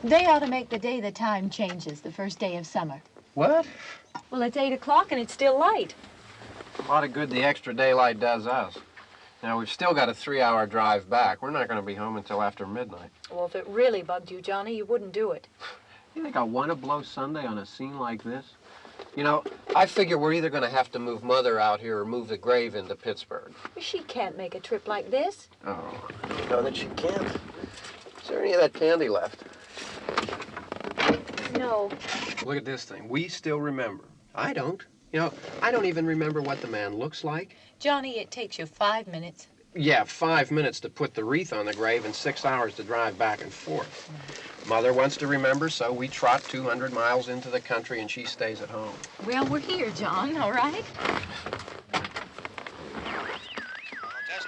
They ought to make the day the time changes, the first day of summer. What? Well, it's 8 o'clock and it's still light. A lot of good the extra daylight does us. Now, we've still got a 3-hour drive back. We're not going to be home until after midnight. Well, if it really bugged you, Johnny, you wouldn't do it. You think I want to blow Sunday on a scene like this? You know, I figure we're either going to have to move Mother out here or move the grave into Pittsburgh. She can't make a trip like this. Oh, you know that she can't. Is there any of that candy left? No. Look at this thing. We still remember. I don't. You know, I don't even remember what the man looks like. Johnny, it takes you 5 minutes. Yeah, 5 minutes to put the wreath on the grave and 6 hours to drive back and forth. Mother wants to remember, so we trot 200 miles into the country and she stays at home. Well, we're here, John, all right? Test.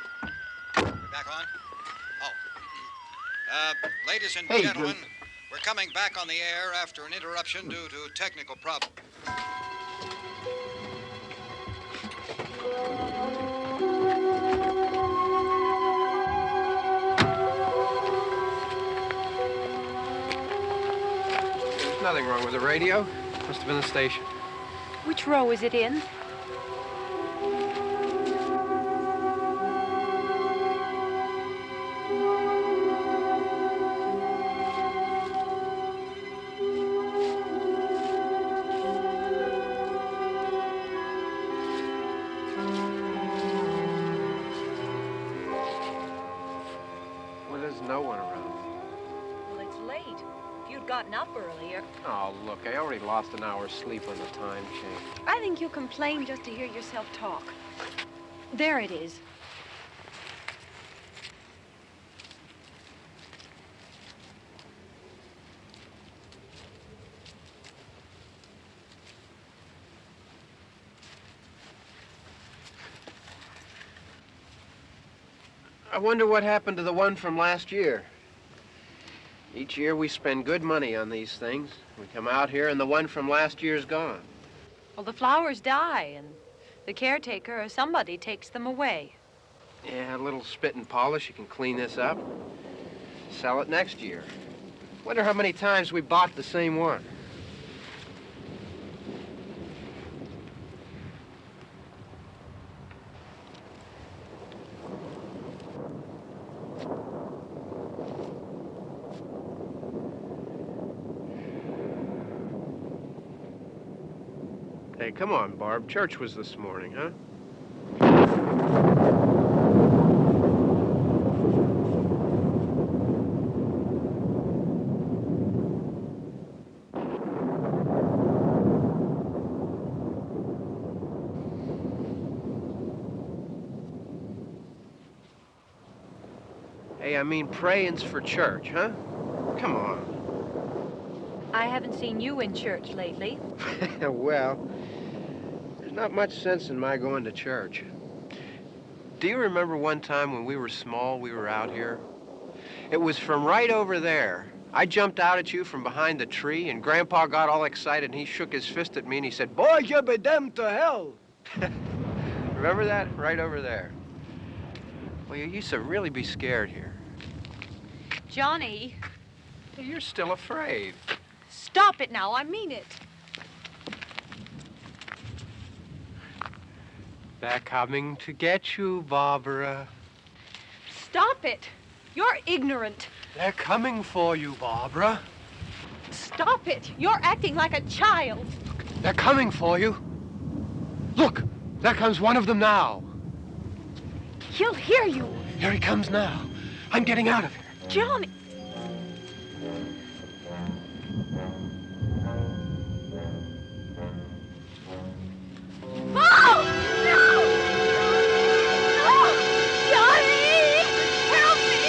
We're back on? Oh. Ladies and gentlemen, we're coming back on the air after an interruption due to technical problem. There's nothing wrong with the radio. Must have been the station. Which row is it in? Well, there's no one around. Well, it's late. If you'd gotten up earlier. Oh, look, I already lost an hour's sleep on the time change. I think you complain just to hear yourself talk. There it is. I wonder what happened to the one from last year. Each year we spend good money on these things. We come out here and the one from last year's gone. Well, the flowers die, and the caretaker or somebody takes them away. Yeah, a little spit and polish. You can clean this up. Sell it next year. Wonder how many times we bought the same one. Hey, come on, Barb. Church was this morning, huh? Hey, I mean praying's for church, huh? Come on. I haven't seen you in church lately. Well, there's not much sense in my going to church. Do you remember one time when we were small, we were out here? It was from right over there. I jumped out at you from behind the tree, and Grandpa got all excited, and he shook his fist at me, and he said, "Boy, you be damned to hell." Remember that? Right over there. Well, you used to really be scared here. Johnny. You're still afraid. Stop it now, I mean it. They're coming to get you, Barbara. Stop it. You're ignorant. They're coming for you, Barbara. Stop it. You're acting like a child. They're coming for you. Look, there comes one of them now. He'll hear you. Here he comes now. I'm getting out of here. Johnny. Oh! No! No! Johnny! Help me!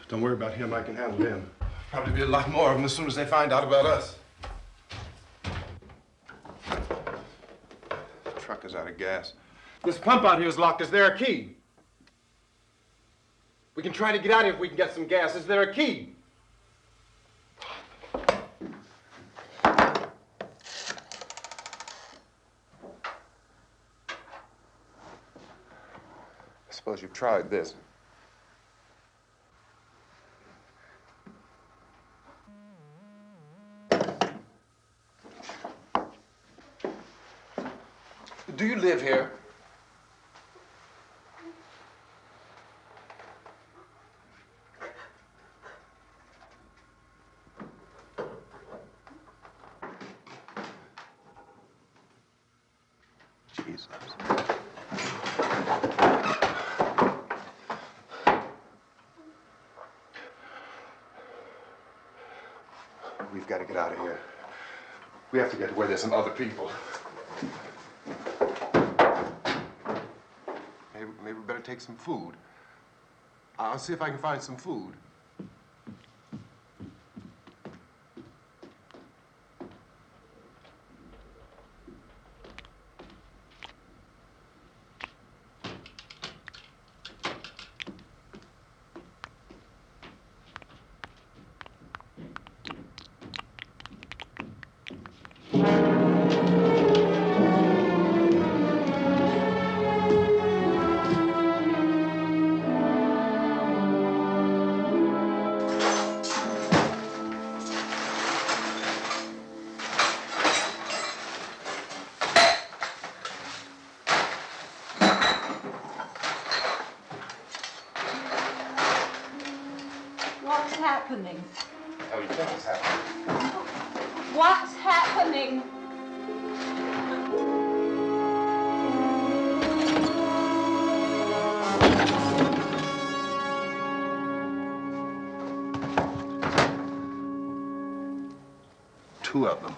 Don't worry about him. I can handle him. Probably be a lot more of them as soon as they find out about us. The truck is out of gas. This pump out here is locked. Is there a key? We can try to get out of here if we can get some gas. Is there a key? I suppose you've tried this. Do you live here? Jesus. We've got to get out of here. We have to get to where there's some other people. Maybe we better take some food. I'll see if I can find some food. What's happening? How do you think it's happening? What's happening? Two of them.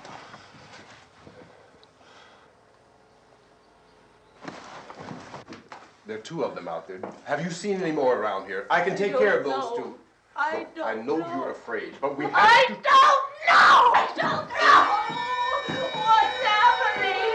There are two of them out there. Have you seen any more around here? I can take care of those two. I Look, I know you're afraid, but we have I to... don't know! I don't know! What's happening?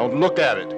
Don't look at it.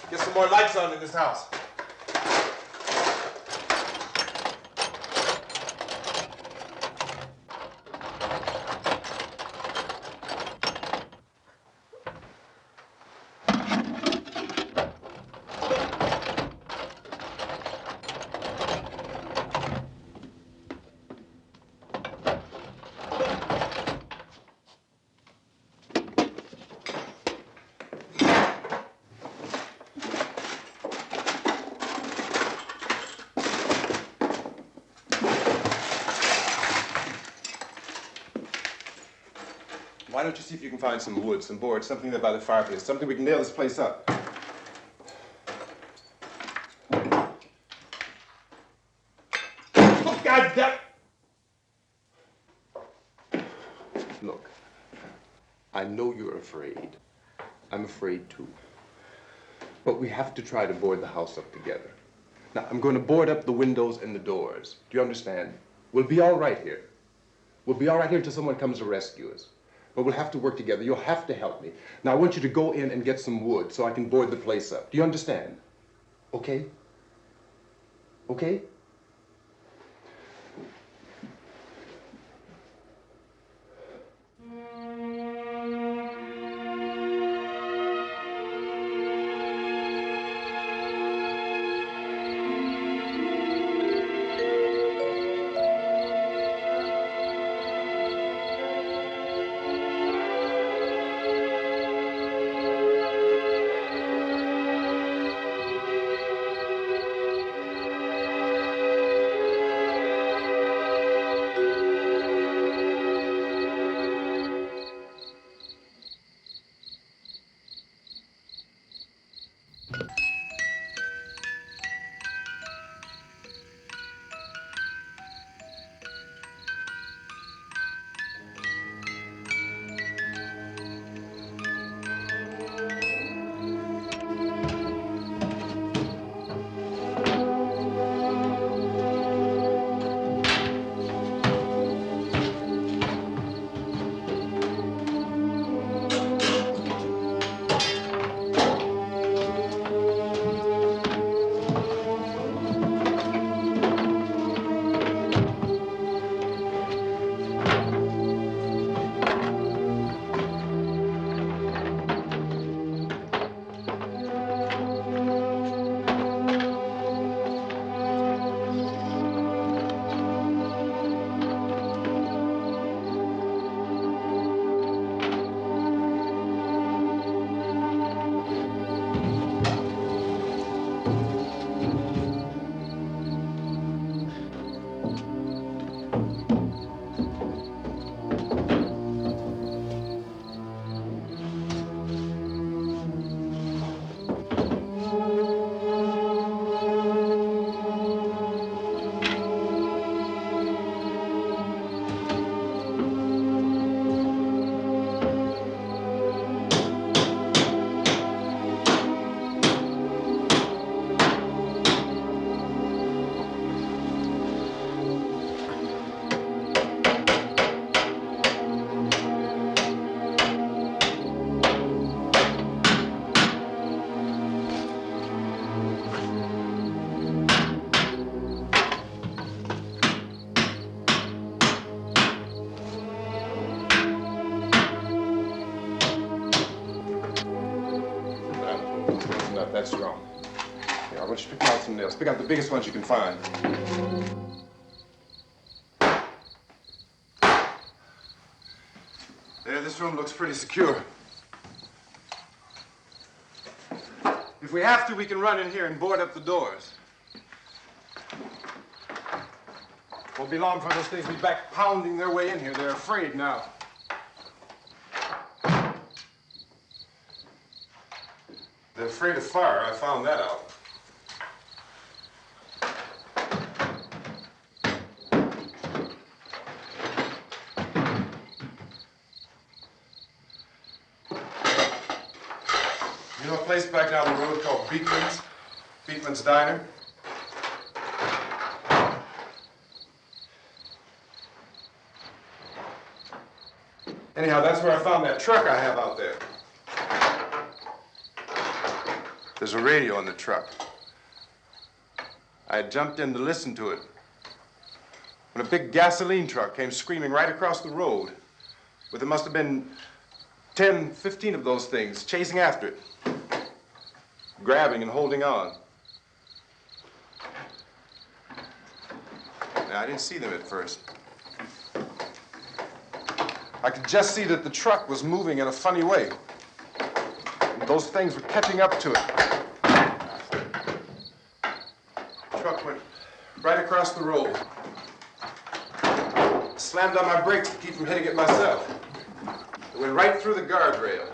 Get some more lights on in this house. Why don't you see if you can find some wood, some boards, something there by the fireplace, something we can nail this place up. Oh, God damn! Look, I know you're afraid. I'm afraid too. But we have to try to board the house up together. Now, I'm going to board up the windows and the doors. Do you understand? We'll be all right here. We'll be all right here until someone comes to rescue us. But we'll have to work together. You'll have to help me. Now, I want you to go in and get some wood so I can board the place up. Do you understand? Okay? Okay? That's wrong. Here, I want you to pick out some nails. Pick out the biggest ones you can find. There, this room looks pretty secure. If we have to, we can run in here and board up the doors. Won't be long for those things to be back pounding their way in here. They're afraid now. They're afraid of fire. I found that out. You know a place back down the road called Beekman's? Beekman's Diner? Anyhow, that's where I found that truck I have out there. There's a radio on the truck. I had jumped in to listen to it when a big gasoline truck came screaming right across the road. But there must have been 10, 15 of those things chasing after it, grabbing and holding on. Now, I didn't see them at first. I could just see that the truck was moving in a funny way. And those things were catching up to it. The truck went right across the road. Slammed on my brakes to keep from hitting it myself. It went right through the guardrail.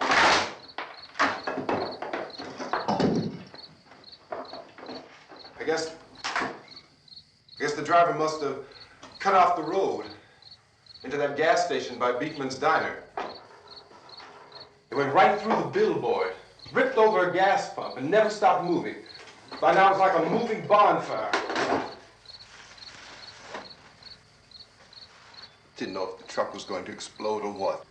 I guess the driver must have cut off the road into that gas station by Beekman's Diner. It went right through the billboard, ripped over a gas pump, and never stopped moving. By now, it's like a moving bonfire. Didn't know if the truck was going to explode or what.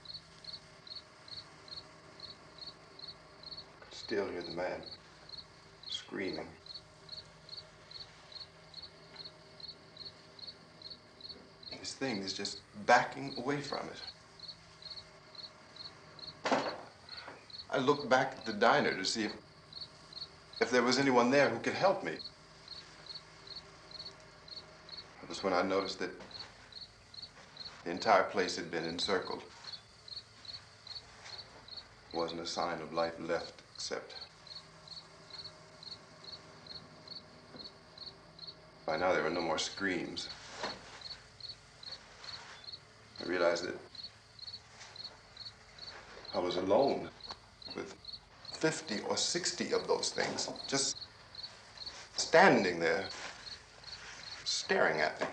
Could still hear the man screaming. This thing is just backing away from it. I looked back at the diner to see if there was anyone there who could help me. That was when I noticed that the entire place had been encircled. There wasn't a sign of life left except by now there were no more screams. I realized that I was alone with 50 or 60 of those things, just standing there, staring at me.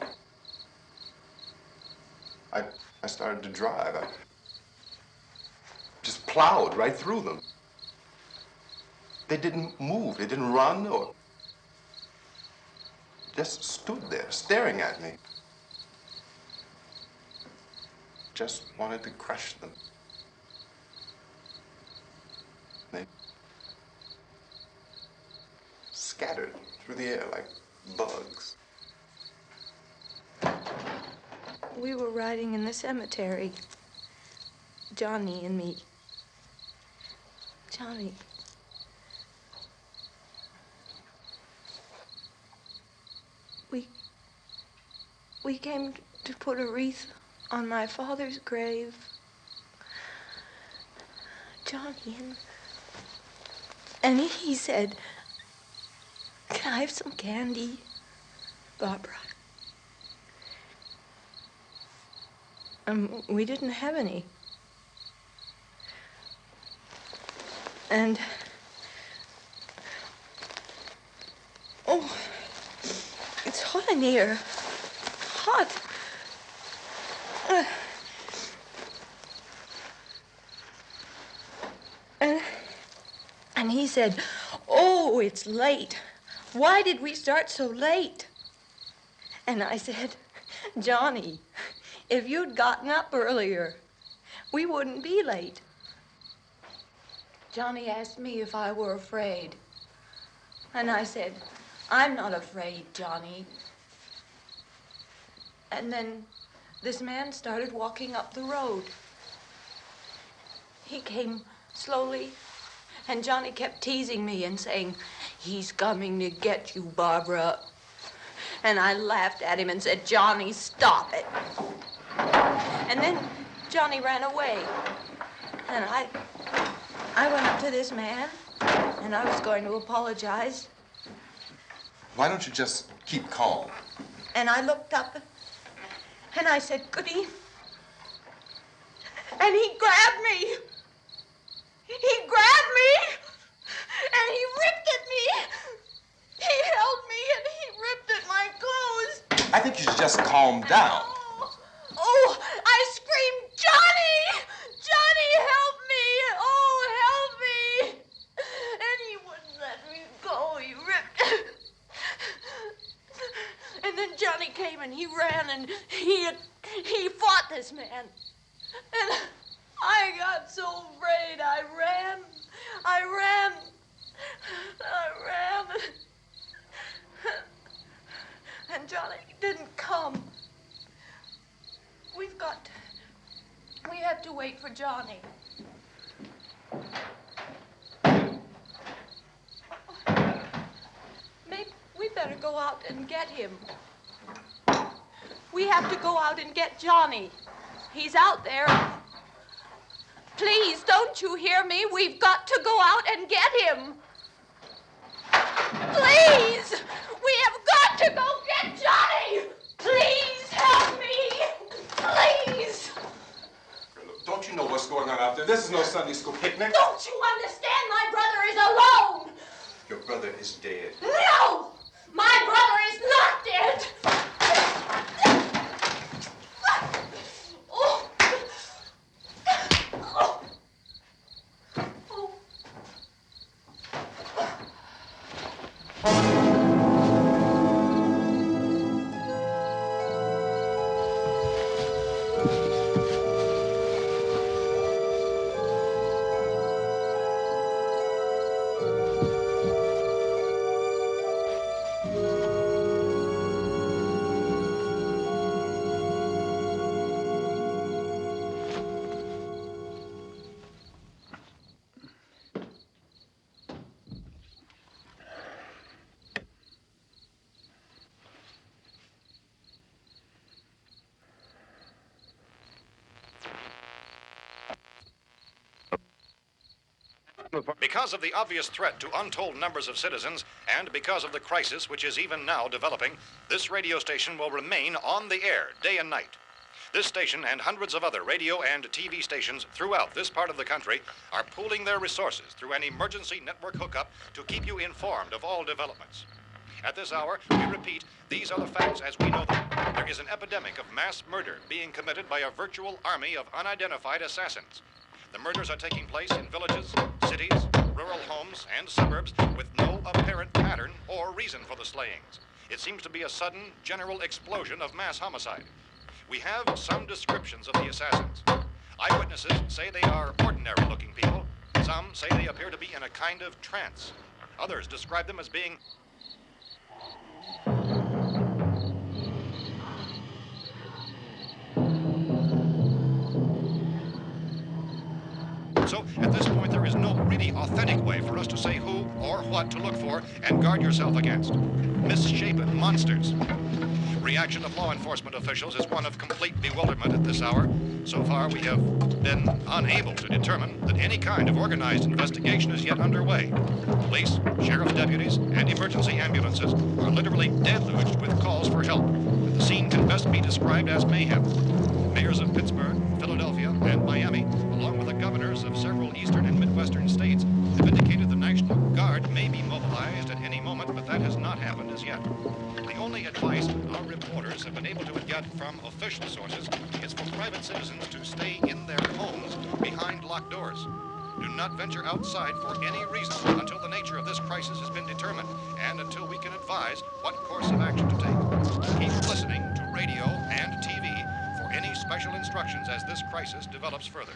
I started to drive. I just plowed right through them. They didn't move, they didn't run or just stood there, staring at me. Just wanted to crush them. They scattered through the air like bugs. We were riding in the cemetery, Johnny and me. Johnny. We came to put a wreath on my father's grave. Johnny, and he said, "Can I have some candy, Barbara?" We didn't have any. And, oh, it's hot in here. Hot. And he said, "Oh, it's late. Why did we start so late?" And I said, "Johnny, if you'd gotten up earlier, we wouldn't be late." Johnny asked me if I were afraid. And I said, "I'm not afraid, Johnny." And then this man started walking up the road. He came slowly And Johnny kept teasing me and saying, "He's coming to get you, Barbara." And I laughed at him and said, "Johnny, stop it." And then Johnny ran away. And I went up to this man, and I was going to apologize. Why don't you just keep calm? And I looked up, and I said, "Goody." And he grabbed me. He grabbed me, and he ripped at me. He held me, and he ripped at my clothes. I think you should just calm down. Oh, I screamed, "Johnny! Johnny, help me! Oh, help me!" And he wouldn't let me go. He ripped. And then Johnny came and he ran and he fought this man. And I got so afraid. I ran. And Johnny didn't come. We have to wait for Johnny. Maybe we better go out and get him. We have to go out and get Johnny. He's out there. Please, don't you hear me? We've got to go out and get him. Please! We have got to go get Johnny! Please help me! Please! Look, don't you know what's going on out there? This is no Sunday school picnic. Don't you understand? My brother is alone! Your brother is dead. No! My brother is not dead! Oh. Oh. Oh. Because of the obvious threat to untold numbers of citizens, and because of the crisis which is even now developing, this radio station will remain on the air day and night. This station and hundreds of other radio and TV stations throughout this part of the country are pooling their resources through an emergency network hookup to keep you informed of all developments. At this hour, we repeat, these are the facts as we know them. There is an epidemic of mass murder being committed by a virtual army of unidentified assassins. The murders are taking place in villages, cities, rural homes, and suburbs with no apparent pattern or reason for the slayings. It seems to be a sudden, general explosion of mass homicide. We have some descriptions of the assassins. Eyewitnesses say they are ordinary-looking people. Some say they appear to be in a kind of trance. Others describe them as being So, at this point, there is no really authentic way for us to say who or what to look for and guard yourself against. Misshapen monsters. Reaction of law enforcement officials is one of complete bewilderment at this hour. So far, we have been unable to determine that any kind of organized investigation is yet underway. Police, sheriff's deputies, and emergency ambulances are literally deluged with calls for help. And the scene can best be described as mayhem. Mayors of Pittsburgh, Philadelphia, and Miami, along with the governors of several eastern and midwestern states, have indicated the National Guard may be mobilized at any moment, but that has not happened as yet. The only advice our reporters have been able to get from official sources is for private citizens to stay in their homes behind locked doors. Do not venture outside for any reason until the nature of this crisis has been determined and until we can advise what course of action to take. Keep listening to radio and TV for any special instructions as this crisis develops further.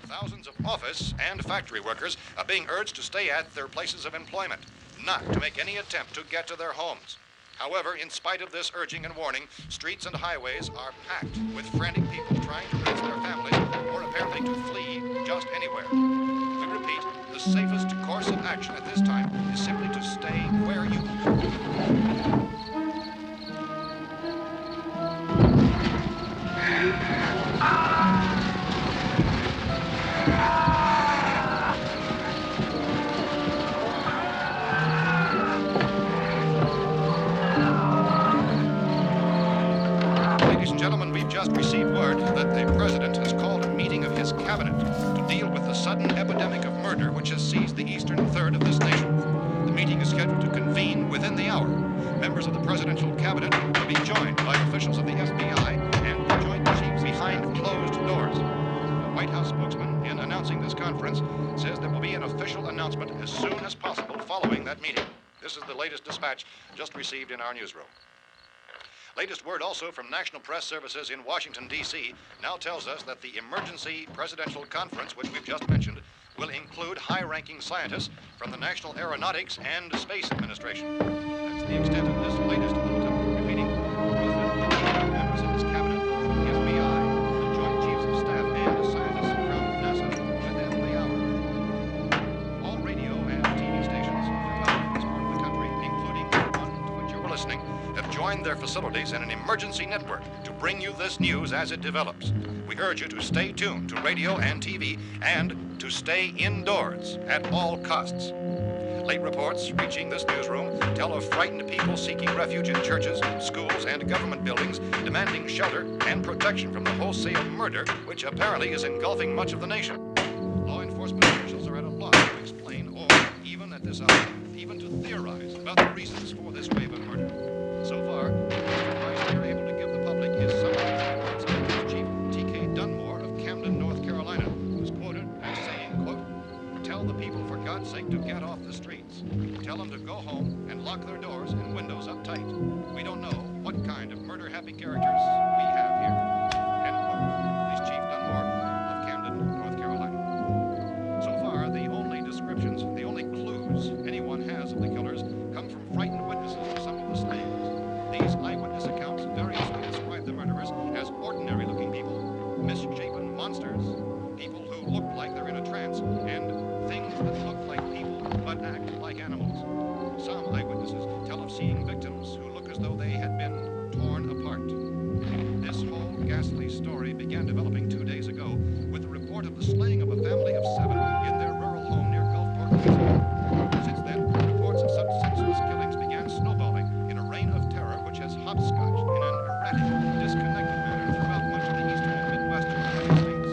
Thousands of office and factory workers are being urged to stay at their places of employment, not to make any attempt to get to their homes. However, in spite of this urging and warning, streets and highways are packed with frantic people trying to raise their families or apparently to flee just anywhere. We repeat, the safest course of action at this time is simply to stay where you are. Ladies and gentlemen, we've just received word that the President has called a meeting of his cabinet to deal with the sudden epidemic of murder which has seized the eastern third of this nation. The meeting is scheduled to convene within the hour. Members of the presidential cabinet will be joined by officials of the FBI and the Joint Chiefs behind closed doors. The White House spokesman, in announcing this conference, says there will be an official announcement as soon as possible following that meeting. This is the latest dispatch just received in our newsroom. Latest word also from National Press Services in Washington, D.C. now tells us that the emergency presidential conference, which we've just mentioned, will include high-ranking scientists from the National Aeronautics and Space Administration. That's the extent of this latest bulletin, repeating the President, members of his cabinet, the FBI, the Joint Chiefs of Staff, and scientists from NASA within the hour. All radio and TV stations throughout this part of the country, including the one to which you're listening, have joined their facilities in an emergency network to bring you this news as it develops. We urge you to stay tuned to radio and TV and to stay indoors at all costs. Late reports reaching this newsroom tell of frightened people seeking refuge in churches, schools, and government buildings, demanding shelter and protection from the wholesale murder which apparently is engulfing much of the nation. Law enforcement officials are at a loss to explain or, even at this hour, even to theorize about the reasons for this wave of murder. So far, the advice we are able to give the public is something words of Chief T.K. Dunmore of Camden, North Carolina, who's quoted as saying, quote, "Tell the people, for God's sake, to get off the streets. Tell them to go home and lock their doors and windows up tight. We don't know what kind of murder-happy characters we have here." End quote. Police Chief Dunmore of Camden, North Carolina. So far, the only descriptions, the only clues anyone has of the killers come from frightened witnesses of some of the slayings. These eyewitness accounts variously describe the murderers as ordinary-looking people, misshapen monsters, people who look like they're in a trance, and things that look like people but act like animals. Some eyewitnesses tell of seeing victims who look as though they had been torn apart. This whole ghastly story began developing 2 days ago with the report of the slaying of a family of 7 in their rural home near Gulfport, Pennsylvania. Since then, reports of such senseless killings began snowballing in a reign of terror which has hopscotched in an erratic, disconnected manner throughout much of the eastern and midwestern United States.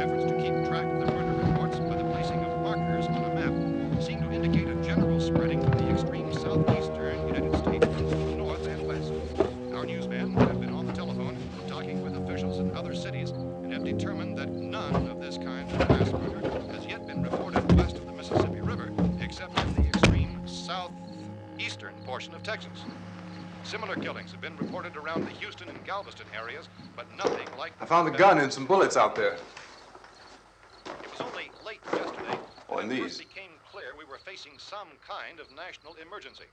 Efforts to keep track of the murder reports by the placing of markers on a map seem to indicate a general spreading from the extreme southeastern United States to the north and west. Our newsmen have been on the telephone talking with officials in other cities and have determined that none of this kind of mass murder has yet been reported west of the Mississippi River, except in the extreme southeastern portion of Texas. Similar killings have been reported around the Houston and Galveston areas, but nothing like I found a gun and some bullets out there. It was only late yesterday Oh, when and it these. first became clear we were facing some kind of national emergency.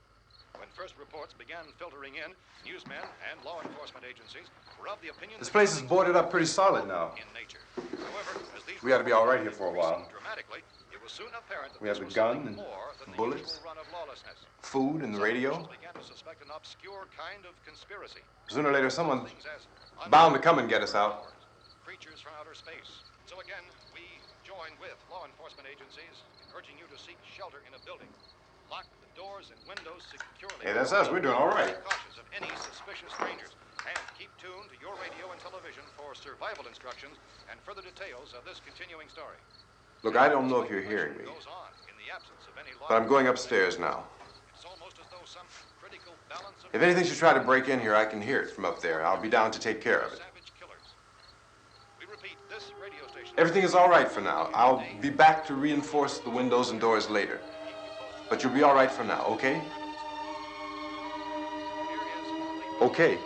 When first reports began filtering in, newsmen and law enforcement agencies were of the opinion This that place is killings boarded were up pretty solid now. in nature. However, as these We ought to be all right here reports for a while. increased dramatically, it was soon apparent that We this have the was gun something and more than the bullets, usual run of lawlessness. food and the Some radio. officials began to suspect an obscure kind of conspiracy. Sooner or later, someone's Things as bound to come and get us out. creatures from outer space. So again, we join with law enforcement agencies in urging you to seek shelter in a building. Lock the doors and windows securely. Hey, that's us. We're doing all right. Be cautious of any suspicious strangers. And keep tuned to your radio and television for survival instructions and further details of this continuing story. Look, I don't know if you're hearing me, Goes on in the absence of any law but I'm going upstairs now. It's almost as though some critical balance of If anything should try to break in here, I can hear it from up there. I'll be down to take care of it. savage killers. We repeat, this radio station. Everything is all right for now. I'll be back to reinforce the windows and doors later. But you'll be all right for now, okay? Okay.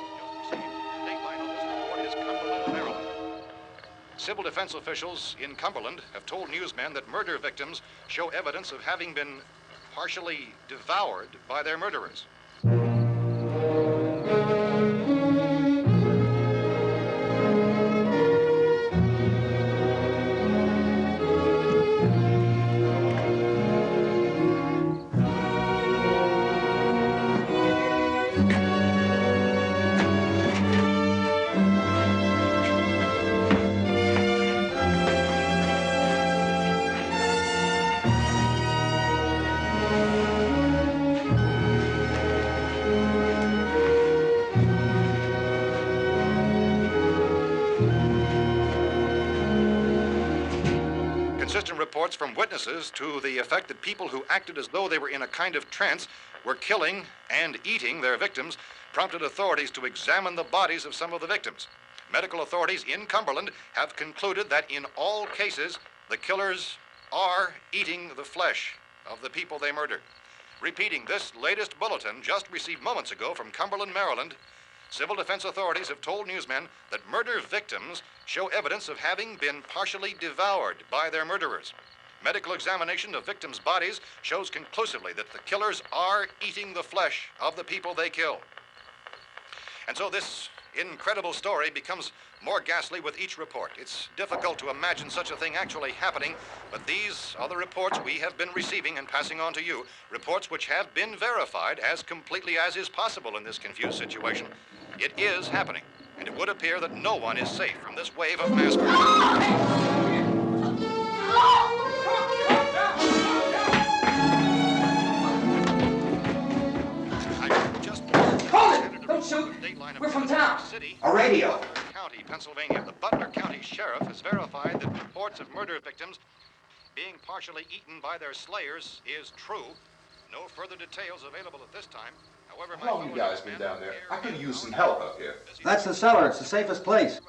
Civil defense officials in Cumberland have told newsmen that murder victims show evidence of having been partially devoured by their murderers. Consistent reports from witnesses to the effect that people who acted as though they were in a kind of trance were killing and eating their victims prompted authorities to examine the bodies of some of the victims. Medical authorities in Cumberland have concluded that in all cases, the killers are eating the flesh of the people they murdered. Repeating this latest bulletin just received moments ago from Cumberland, Maryland, civil defense authorities have told newsmen that murder victims show evidence of having been partially devoured by their murderers. Medical examination of victims' bodies shows conclusively that the killers are eating the flesh of the people they kill. And so this incredible story becomes more ghastly with each report. It's difficult to imagine such a thing actually happening, but these are the reports we have been receiving and passing on to you, reports which have been verified as completely as is possible in this confused situation. It is happening, and it would appear that no one is safe from this wave of mass murder. Don't shoot! We're from town. A radio. County, Pennsylvania. The Butler County Sheriff has verified that reports of murder victims being partially eaten by their slayers is true. No further details available at this time. However, How long you guys been down there? I could use some help up here. That's the cellar. It's the safest place.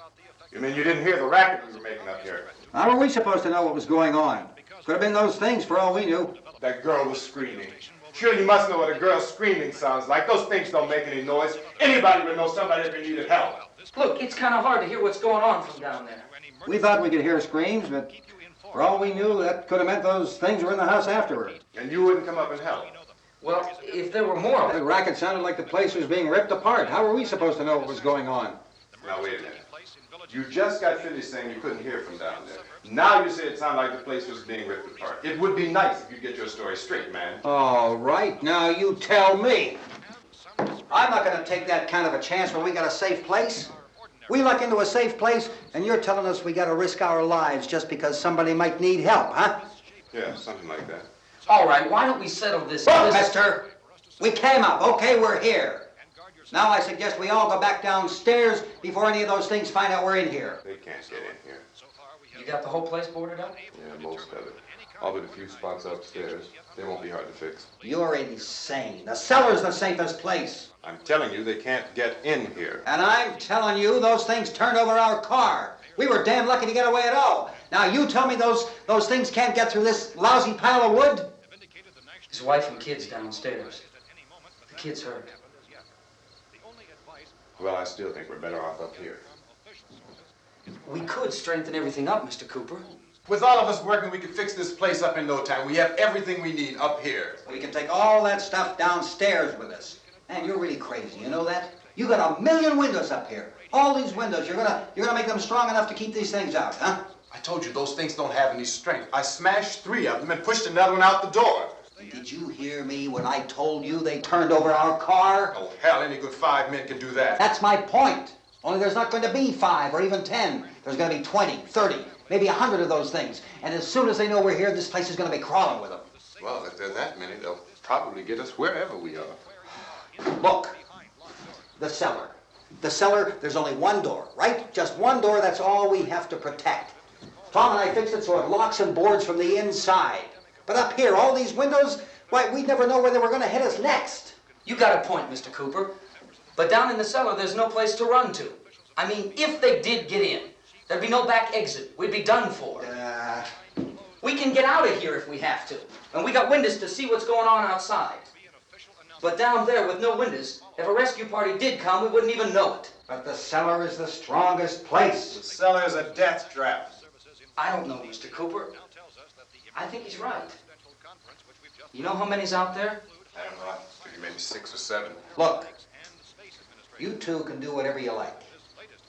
You mean you didn't hear the racket we were making up here? How were we supposed to know what was going on? Could have been those things for all we knew. That girl was screaming. Sure, you must know what a girl screaming sounds like. Those things don't make any noise. Anybody would know somebody if they needed help. Look, it's kind of hard to hear what's going on from down there. We thought we could hear screams, but for all we knew, that could have meant those things were in the house afterward. And you wouldn't come up and help? Well, if there were more of The them. racket sounded like the place was being ripped apart. How were we supposed to know what was going on? Now, wait a minute. You just got finished saying you couldn't hear from down there. Now you say it sounded like the place was being ripped apart. It would be nice if you get your story straight, man. All right, now you tell me. I'm not going to take that kind of a chance when we got a safe place. We luck into a safe place, and you're telling us we got to risk our lives just because somebody might need help, huh? Yeah, something like that. All right, why don't we settle this? Look, mister, we came up. Okay, we're here. Now I suggest we all go back downstairs before any of those things find out we're in here. They can't get in here. You got the whole place boarded up? Yeah, most of it. All but a few spots upstairs. They won't be hard to fix. You're insane. The cellar's the safest place. I'm telling you, they can't get in here. And I'm telling you, those things turned over our car. We were damn lucky to get away at all. Now you tell me those things can't get through this lousy pile of wood? His wife and kids downstairs. The kid's hurt. Well, I still think we're better off up here. We could strengthen everything up, Mr. Cooper. With all of us working, we could fix this place up in no time. We have everything we need up here. We can take all that stuff downstairs with us. Man, you're really crazy, you know that? You got 1,000,000 windows up here. All these windows, you're gonna make them strong enough to keep these things out, huh? I told you those things don't have any strength. I smashed 3 of them and pushed another one out the door. Did you hear me when I told you they turned over our car? Oh, hell, any good 5 men can do that. That's my point. Only there's not going to be 5 or even 10. There's going to be 20, 30, maybe 100 of those things. And as soon as they know we're here, this place is going to be crawling with them. Well, if there are that many, they'll probably get us wherever we are. Look, the cellar. The cellar, there's only one door, right? Just one door, that's all we have to protect. Tom and I fixed it so it locks and boards from the inside. But up here, all these windows, why, we'd never know where they were going to hit us next. You got a point, Mr. Cooper. But down in the cellar, there's no place to run to. I mean, if they did get in, there'd be no back exit. We'd be done for. We can get out of here if we have to. And we got windows to see what's going on outside. But down there with no windows, if a rescue party did come, we wouldn't even know it. But the cellar is the strongest place. The cellar is a death trap. I don't know, Mr. Cooper. I think he's right. You know how many's out there? I don't know. I figure maybe 6 or 7. Look, you two can do whatever you like.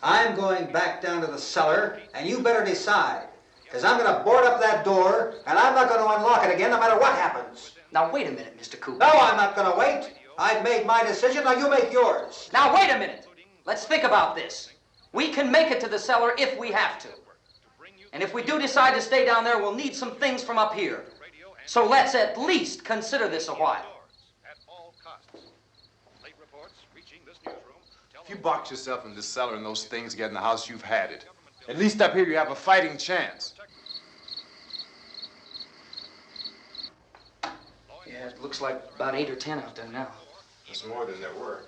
I'm going back down to the cellar, and you better decide. Because I'm going to board up that door, and I'm not going to unlock it again no matter what happens. Now, wait a minute, Mr. Cooper. No, I'm not going to wait. I've made my decision, now you make yours. Now, wait a minute. Let's think about this. We can make it to the cellar if we have to. And if we do decide to stay down there, we'll need some things from up here. So let's at least consider this a while. If you box yourself in this cellar and those things get in the house, you've had it. At least up here you have a fighting chance. Yeah, it looks like about 8 or 10 out there now. There's more than there were.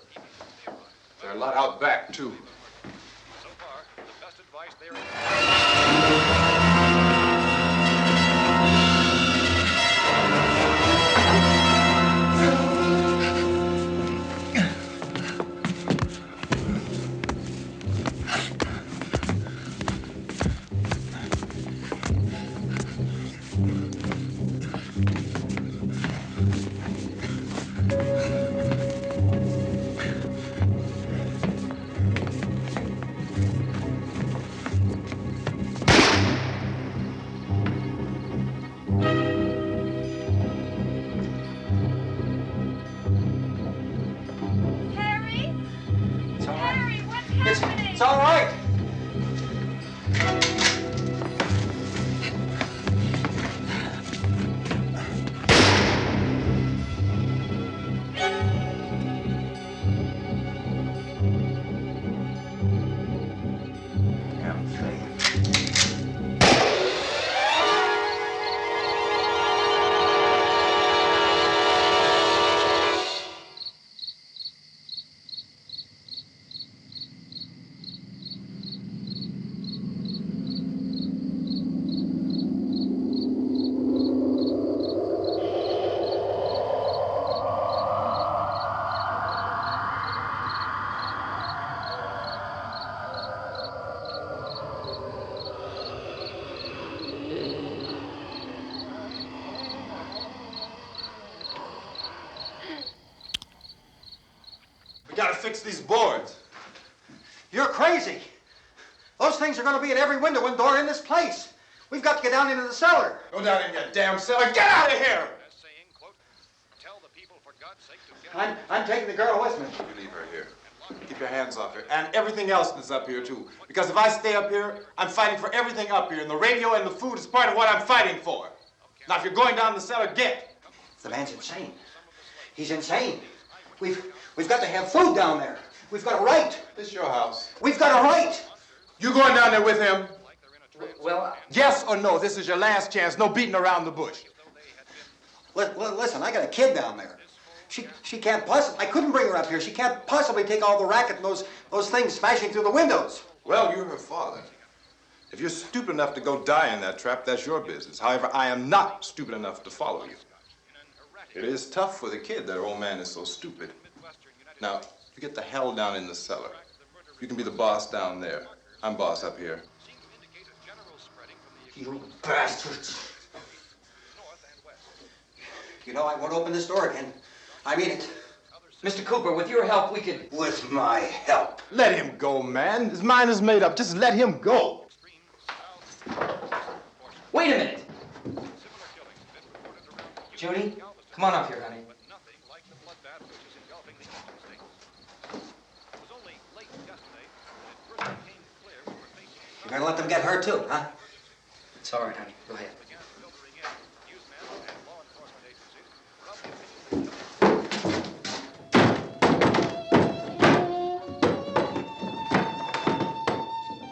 There are a lot out back, too. So far, the best advice there Harry? It's all right. Harry, what's happening? It's all right. Damn thing. We gotta fix these boards. You're crazy. Those things are going to be at every window and door in this place. We've got to get down into the cellar. Go down in your damn cellar. Get out of here! as saying, quote, tell the people for God's sake to get I'm taking the girl with me. You leave her here. Keep your hands off her. And everything else that's up here, too. Because if I stay up here, I'm fighting for everything up here. And the radio and the food is part of what I'm fighting for. Now, if you're going down the cellar, get. The man's insane. He's insane. We've got to have food down there. We've got a right. This is your house. We've got a right. You going down there with him? Well, Yes or no? This is your last chance. No beating around the bush. Listen, I got a kid down there. She can't possibly, I couldn't bring her up here. She can't possibly take all the racket and those things smashing through the windows. Well, you're her father. If you're stupid enough to go die in that trap, that's your business. However, I am not stupid enough to follow you. It is tough for the kid that her old man is so stupid. Now, you get the hell down in the cellar. You can be the boss down there. I'm boss up here. You bastards. You know, I won't open this door again. I mean it. Mr. Cooper, with your help, we could... With my help. Let him go, man. His mind is made up. Just let him go. Wait a minute. Judy, come on up here, honey. You're gonna let them get hurt too, huh? It's all right, honey. Go ahead.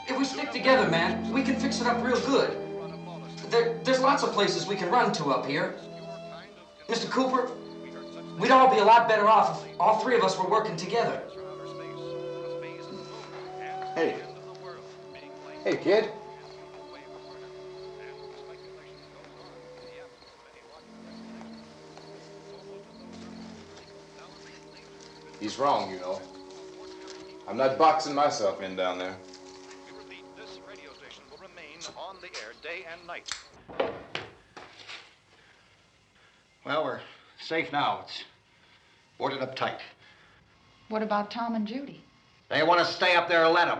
If we stick together, man, we can fix it up real good. There's lots of places we can run to up here. Mr. Cooper, we'd all be a lot better off if all three of us were working together. Hey. Hey, kid. He's wrong, you know. I'm not boxing myself in down there. We repeat, this radio station will remain on the air day and night. Well, we're safe now. It's boarded up tight. What about Tom and Judy? They want to stay up there, let them.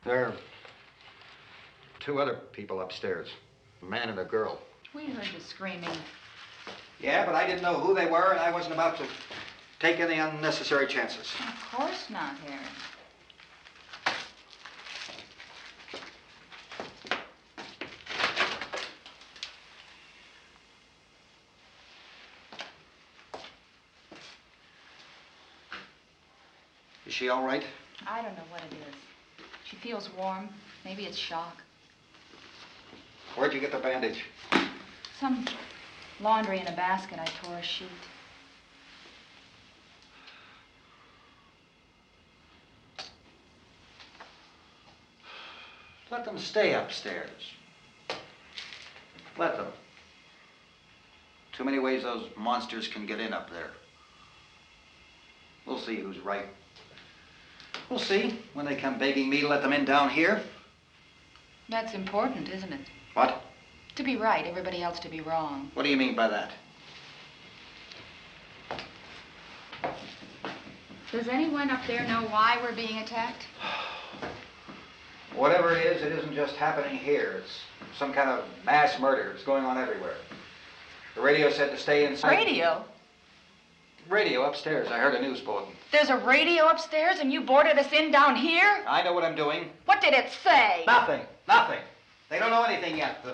There are two other people upstairs, a man and a girl. We heard the screaming. Yeah, but I didn't know who they were, and I wasn't about to take any unnecessary chances. Of course not, Harry. Is she all right? I don't know what it is. She feels warm. Maybe it's shock. Where'd you get the bandage? Some laundry in a basket. I tore a sheet. Let them stay upstairs. Let them. Too many ways those monsters can get in up there. We'll see who's right. We'll see when they come begging me to let them in down here. That's important, isn't it? What? To be right, everybody else to be wrong. What do you mean by that? Does anyone up there know why we're being attacked? Whatever it isn't just happening here. It's some kind of mass murder. It's going on everywhere. The radio said to stay inside. Radio? Radio upstairs. I heard a news bulletin. There's a radio upstairs and you boarded us in down here? I know what I'm doing. What did it say? Nothing. Nothing. They don't know anything yet.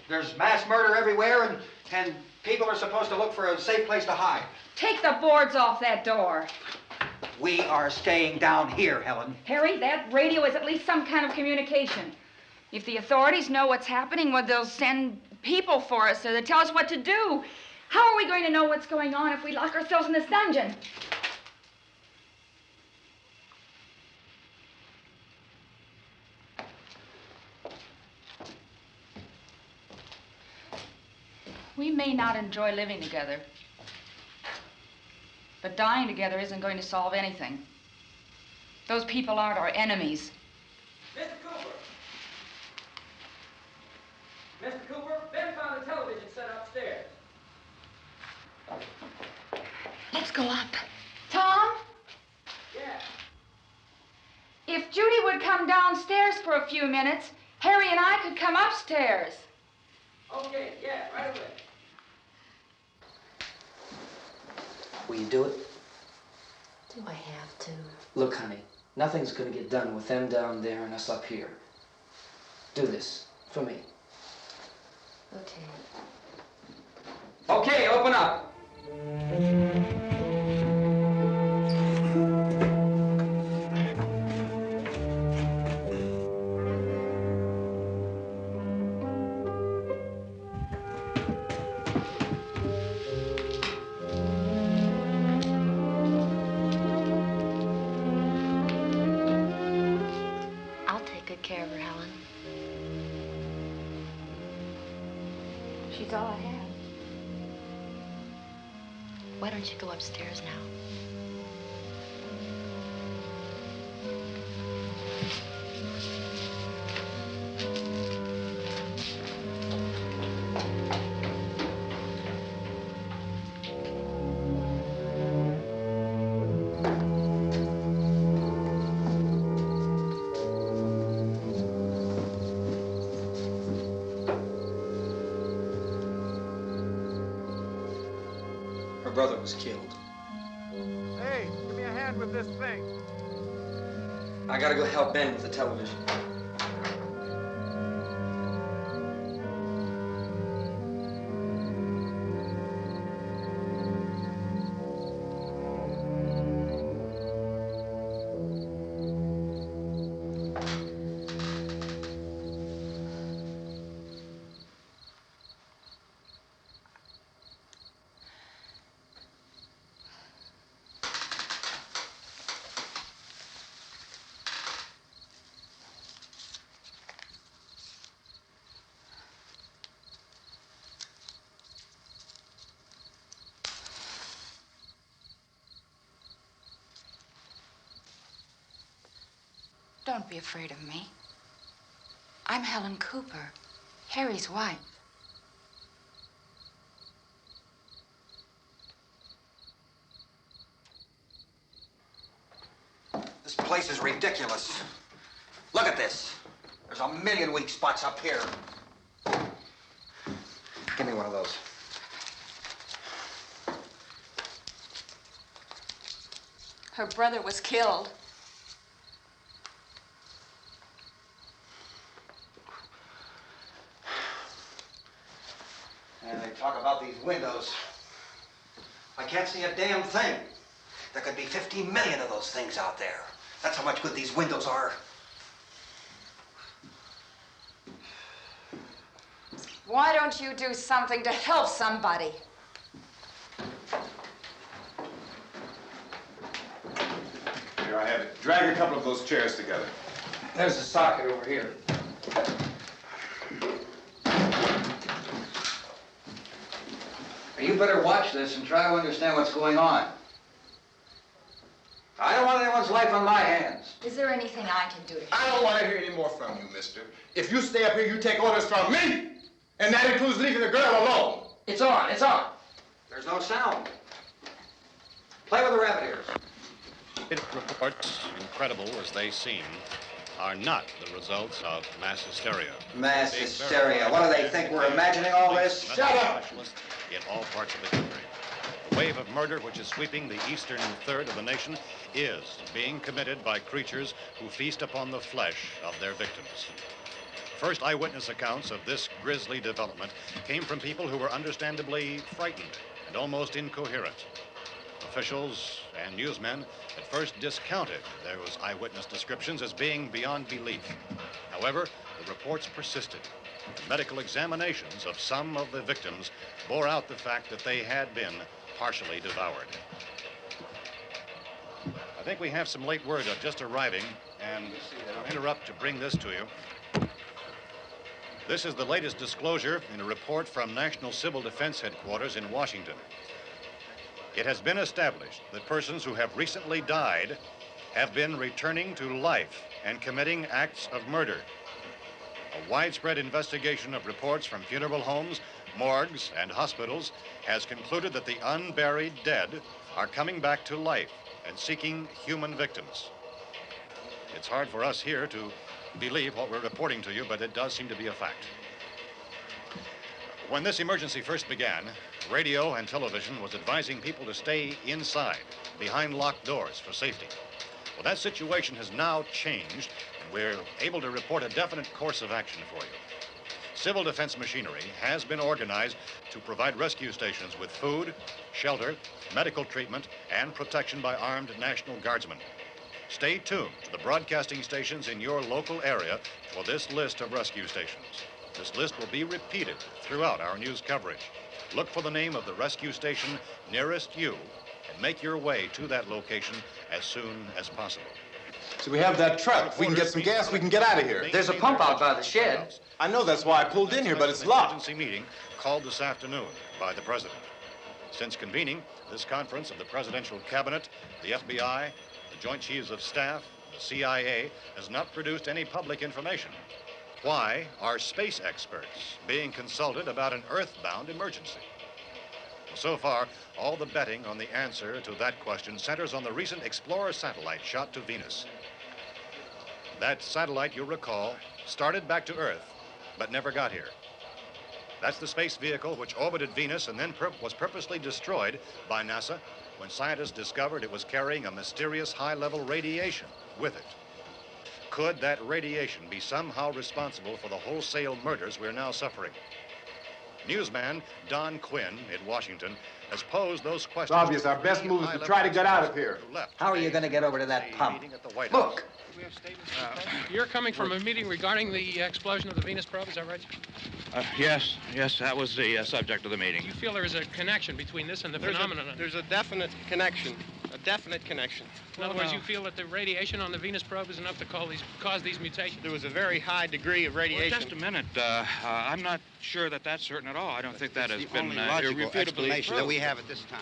There's mass murder everywhere, and people are supposed to look for a safe place to hide. Take the boards off that door. We are staying down here, Helen. Harry, that radio is at least some kind of communication. If the authorities know what's happening, well, they'll send people for us to tell us what to do. How are we going to know what's going on if we lock ourselves in this dungeon? We may not enjoy living together, but dying together isn't going to solve anything. Those people aren't our enemies. Mr. Cooper! Mr. Cooper, Ben found a television set upstairs. Let's go up. Tom? Yeah. If Judy would come downstairs for a few minutes, Harry and I could come upstairs. Okay, yeah, right away. Will you do it? Do I have to? Look, honey, nothing's gonna get done with them down there and us up here. Do this, for me. Okay. Okay, open up. I'll take good care of her, Helen. She's all I have. Why don't you go upstairs now? Her brother was killed. Hey, give me a hand with this thing. I gotta go help Ben with the television. Don't be afraid of me. I'm Helen Cooper, Harry's wife. This place is ridiculous. Look at this. There's a million weak spots up here. Give me one of those. Her brother was killed. And they talk about these windows. I can't see a damn thing. There could be 15 million of those things out there. That's how much good these windows are. Why don't you do something to help somebody? Here, I have it. Drag a couple of those chairs together. There's the socket over here. You better watch this and try to understand what's going on. I don't want anyone's life on my hands. Is there anything I can do to help? I don't want to hear any more from you, mister. If you stay up here, you take orders from me. And that includes leaving the girl alone. It's on, it's on. There's no sound. Play with the rabbit ears. Reports, incredible as they seem, are not the results of mass hysteria. Mass hysteria. What do they think? We're imagining all this? Shut up! In all parts of the country. The wave of murder which is sweeping the eastern third of the nation is being committed by creatures who feast upon the flesh of their victims. First eyewitness accounts of this grisly development came from people who were understandably frightened and almost incoherent. Officials and newsmen at first discounted those eyewitness descriptions as being beyond belief. However, the reports persisted. Medical examinations of some of the victims bore out the fact that they had been partially devoured. I think we have some late word just arriving, and I'll interrupt to bring this to you. This is the latest disclosure in a report from National Civil Defense Headquarters in Washington. It has been established that persons who have recently died have been returning to life and committing acts of murder. A widespread investigation of reports from funeral homes, morgues, and hospitals has concluded that the unburied dead are coming back to life and seeking human victims. It's hard for us here to believe what we're reporting to you, but it does seem to be a fact. When this emergency first began, radio and television was advising people to stay inside, behind locked doors for safety. Well, that situation has now changed, and we're able to report a definite course of action for you. Civil defense machinery has been organized to provide rescue stations with food, shelter, medical treatment, and protection by armed National Guardsmen. Stay tuned to the broadcasting stations in your local area for this list of rescue stations. This list will be repeated throughout our news coverage. Look for the name of the rescue station nearest you and make your way to that location as soon as possible. So we have that truck. If we can get some gas, we can get out of here. There's a pump out by the shed. I know, that's why I pulled in here, but it's locked. Emergency meeting called this afternoon by the president. Since convening this conference of the presidential cabinet, the FBI, the Joint Chiefs of Staff, the CIA has not produced any public information. Why are space experts being consulted about an earthbound emergency? Well, so far, all the betting on the answer to that question centers on the recent Explorer satellite shot to Venus. That satellite, you'll recall, started back to Earth, but never got here. That's the space vehicle which orbited Venus and then was purposely destroyed by NASA when scientists discovered it was carrying a mysterious high-level radiation with it. Could that radiation be somehow responsible for the wholesale murders we're now suffering? Newsman Don Quinn in Washington has posed those questions. It's obvious our best move is to try to get out of here. How are you going to get over to that pump? Look. You're coming from a meeting regarding the explosion of the Venus probe, is that right? Yes, that was the subject of the meeting. You feel there is a connection between this and the phenomenon? There's a definite connection. In other words, you feel that the radiation on the Venus probe is enough to cause these mutations? There was a very high degree of radiation. Well, just a minute. I'm not sure that that's certain at all. I don't think that has been logical explanation that we proved. have at this time.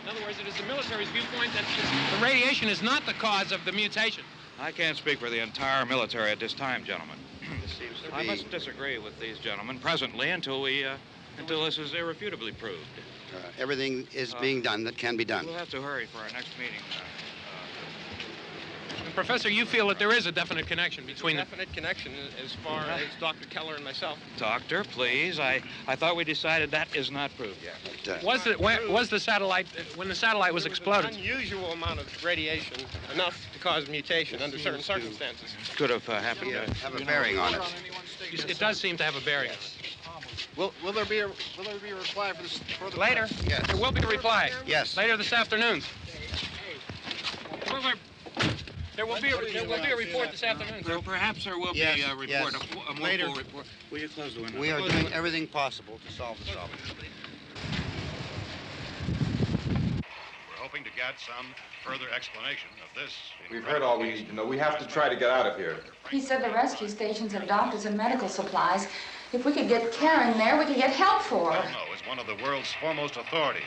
In other words, it is the military's viewpoint that the radiation is not the cause of the mutation. I can't speak for the entire military at this time, gentlemen. This seems to I be... must disagree with these gentlemen presently until this is irrefutably proved. everything is being done that can be done. We'll have to hurry for our next meeting. Professor, you feel that there is a definite connection between definite connection as far as Dr. Keller and myself. Doctor, please. I thought we decided that is not proved yet. But, was the satellite, when the satellite was exploded? An unusual amount of radiation, enough to cause mutation under certain circumstances. Could have happened. Have a bearing on it. It does seem to have a bearing. Will there be a reply for this further? Later? Yes. There will be a reply. Yes. Later this afternoon. There will be a report this afternoon. Perhaps there will be a report, yes. a more Later. full report. Will you close the window? We are doing everything possible to solve the problem. We're hoping to get some further explanation of this. We've heard all we need to know. We have to try to get out of here. He said the rescue stations have doctors and medical supplies. If we could get care in there, we could get help for her. Well, is one of the world's foremost authorities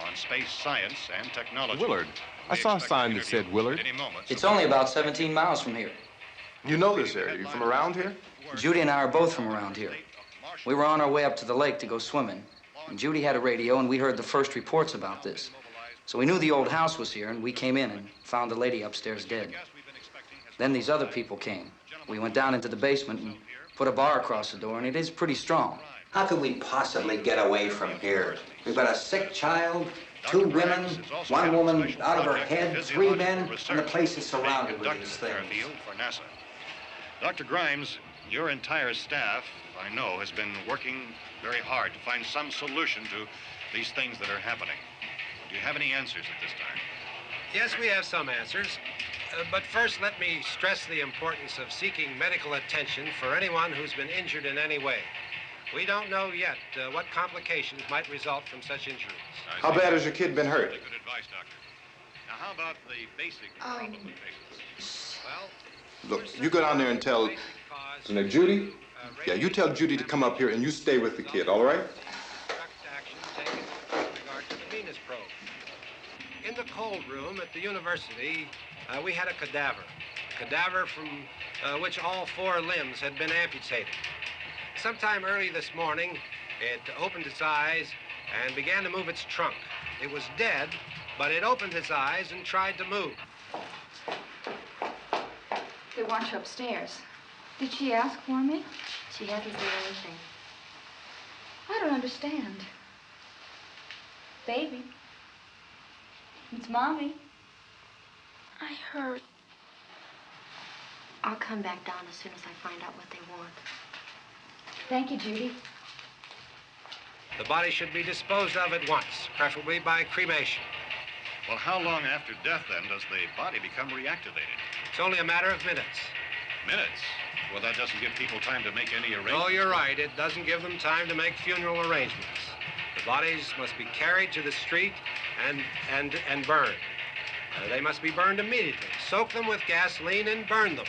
on space science and technology. Willard. I saw a sign that said Willard. It's only about 17 miles from here. You know this area. You from around here? Judy and I are both from around here. We were on our way up to the lake to go swimming, and Judy had a radio, and we heard the first reports about this. So we knew the old house was here, and we came in and found the lady upstairs dead. Then these other people came. We went down into the basement and put a bar across the door, and it is pretty strong. How can we possibly get away from here? We've got a sick child, 2 women, 1 woman out of her head, 3 men, and the place is surrounded with these things. For NASA. Dr. Grimes, your entire staff, I know, has been working very hard to find some solution to these things that are happening. Do you have any answers at this time? Yes, we have some answers. But first, let me stress the importance of seeking medical attention for anyone who's been injured in any way. We don't know yet what complications might result from such injuries. How bad has your kid been hurt? Good advice, Doctor. Now, how about the basic problem of patients? Well, Look, you go down there and tell... Now, Judy? Yeah, you tell Judy to come up here and you stay with the kid, all right? In the cold room at the university, we had a cadaver from which all 4 limbs had been amputated. Sometime early this morning, it opened its eyes and began to move its trunk. It was dead, but it opened its eyes and tried to move. They want you upstairs. Did she ask for me? She hasn't said anything. I don't understand. Baby. It's Mommy. I heard. I'll come back down as soon as I find out what they want. Thank you, Judy. The body should be disposed of at once, preferably by cremation. well, how long after death, then, does the body become reactivated? It's only a matter of minutes. Minutes? Well, that doesn't give people time to make any arrangements. Oh, you're right. It doesn't give them time to make funeral arrangements. The bodies must be carried to the street and burned. They must be burned immediately. Soak them with gasoline and burn them.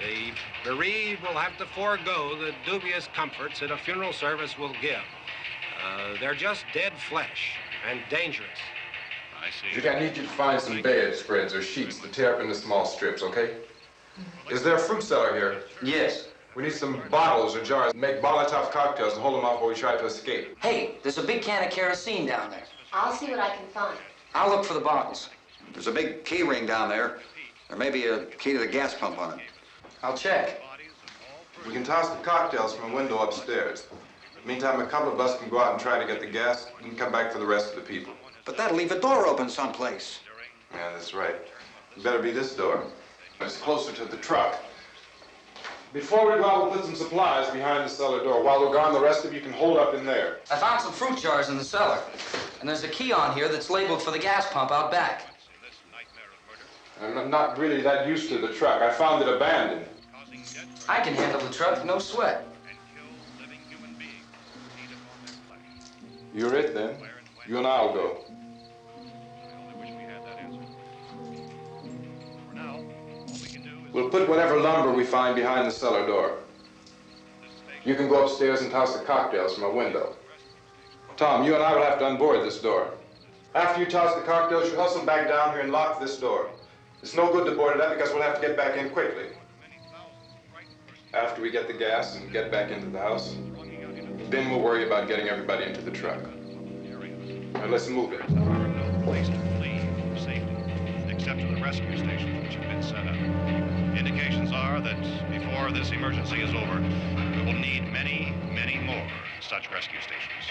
The bereaved will have to forego the dubious comforts that a funeral service will give. They're just dead flesh and dangerous. I see. Judy, I need you to find some bedspreads or sheets to tear up into small strips, okay? Is there a fruit cellar here? Yes. We need some bottles or jars. Make Molotov cocktails and hold them off while we try to escape. Hey, there's a big can of kerosene down there. I'll see what I can find. I'll look for the bottles. There's a big key ring down there. There may be a key to the gas pump on it. I'll check. We can toss the cocktails from a window upstairs. Meantime, a couple of us can go out and try to get the gas and come back for the rest of the people. But that'll leave a door open someplace. Yeah, that's right. It better be this door. It's closer to the truck. Before we go out, we'll put some supplies behind the cellar door. While we're gone, the rest of you can hold up in there. I found some fruit jars in the cellar. And there's a key on here that's labeled for the gas pump out back. I'm not really that used to the truck. I found it abandoned. I can handle the truck, no sweat. You're it, then. You and I'll go. We'll put whatever lumber we find behind the cellar door. You can go upstairs and toss the cocktails from a window. Tom, you and I will have to unboard this door. After you toss the cocktails, you hustle back down here and lock this door. It's no good to board it up because we'll have to get back in quickly. After we get the gas and get back into the house, then we'll worry about getting everybody into the truck. Now let's move it. There are no place to flee for safety, except to the rescue stations which have been set up. Indications are that before this emergency is over, we will need many, many more such rescue stations.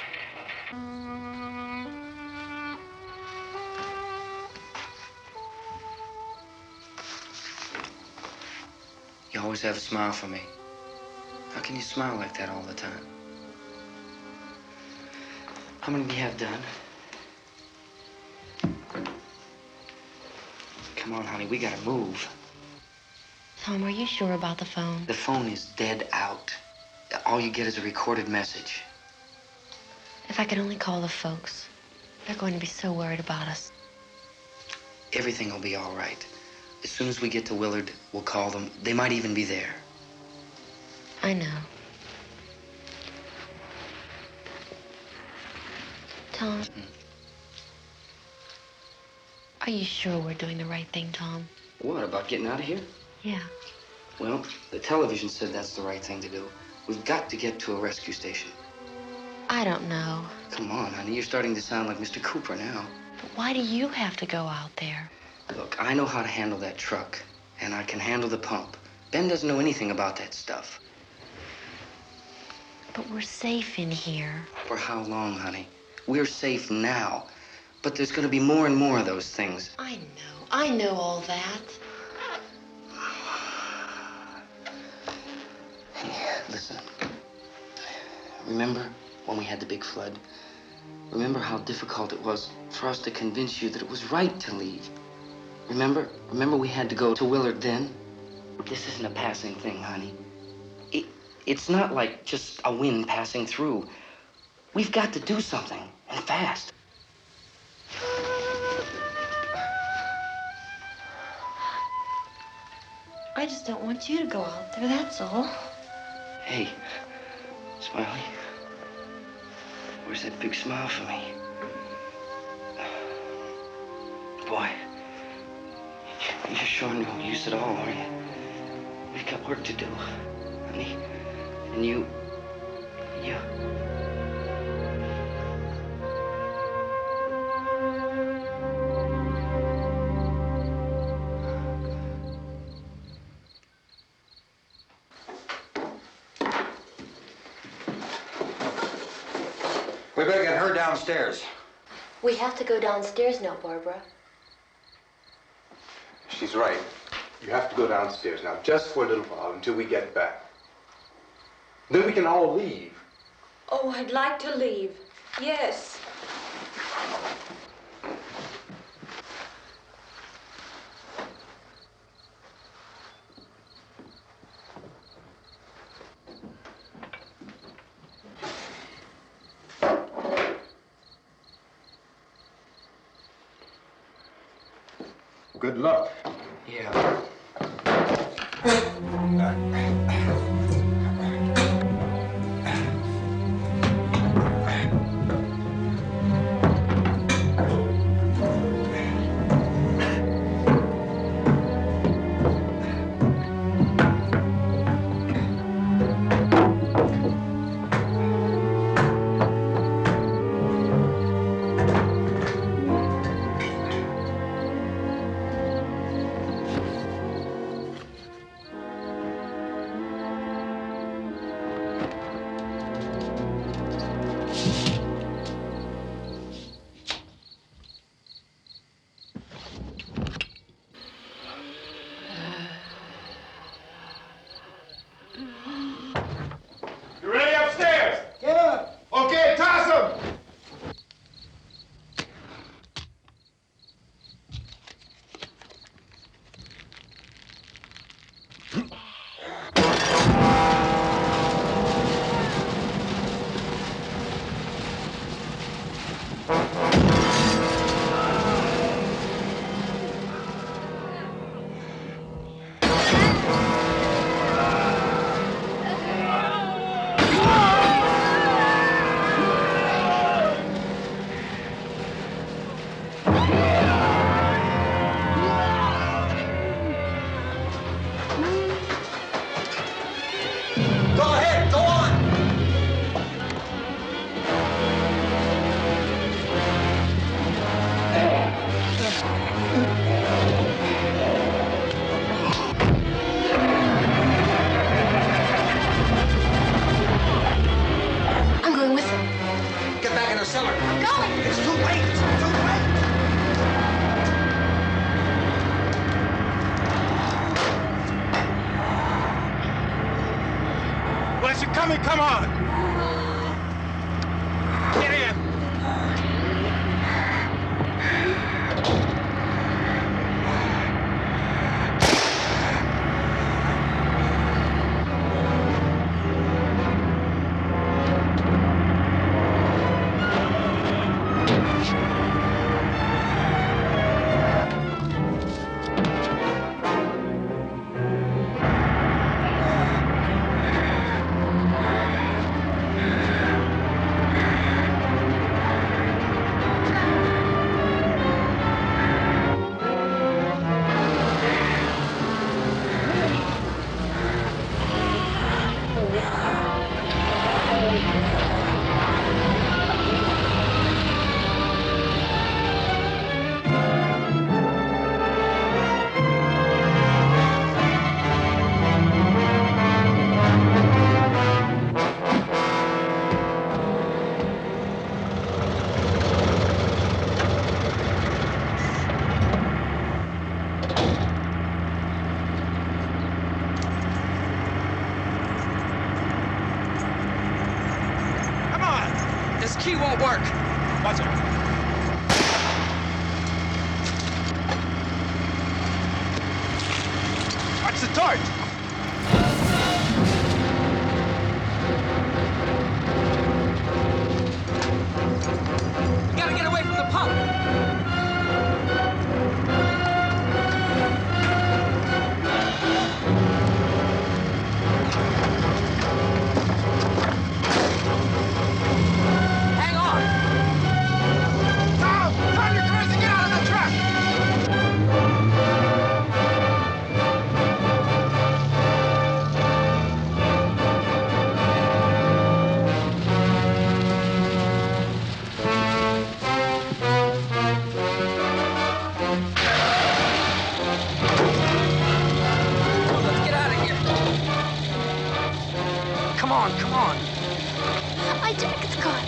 You always have a smile for me. How can you smile like that all the time? How many do you have done? Come Come on, honey, we gotta move. Tom, are you sure about the phone? The phone is dead out. All you get is a recorded message. If I could only call the folks. They're going to be so worried about us. Everything will be all right. As soon as we get to Willard, we'll call them. They might even be there. I know. Tom? Are you sure we're doing the right thing, Tom? What, about getting out of here? Yeah. Well, the television said that's the right thing to do. We've got to get to a rescue station. I don't know. Come on, honey, you're starting to sound like Mr. Cooper now. But why do you have to go out there? Look, I know how to handle that truck, and I can handle the pump. Ben doesn't know anything about that stuff. But we're safe in here. For how long, honey? We're safe now. But there's going to be more and more of those things. I know all that. Hey, listen. Remember when we had the big flood? Remember how difficult it was for us to convince you that it was right to leave? Remember we had to go to Willard then? This isn't a passing thing, honey. It's not like just a wind passing through. We've got to do something, and fast. I just don't want you to go out there, that's all. Hey, Smiley. Where's that big smile for me? Boy, you're showing no use at all, are you? We've got work to do, honey. And you... We better get her downstairs. We have to go downstairs now, Barbara. She's right. You have to go downstairs now, just for a little while, until we get back. Then we can all leave. Oh, I'd like to leave. Yes. Good luck. Yeah. You ready upstairs? Yeah. Okay, toss 'em. Go ahead, go on. I'm going with them. Get back in the cellar. I'm going. It's too late. It's too late. Where's it coming? Come on. Get in. Watch the torch! We gotta get away from the pump. Hang on. Tom! Tom, you're crazy! Get out of the truck! Let's get out of here. Come on, come on. My jacket's caught.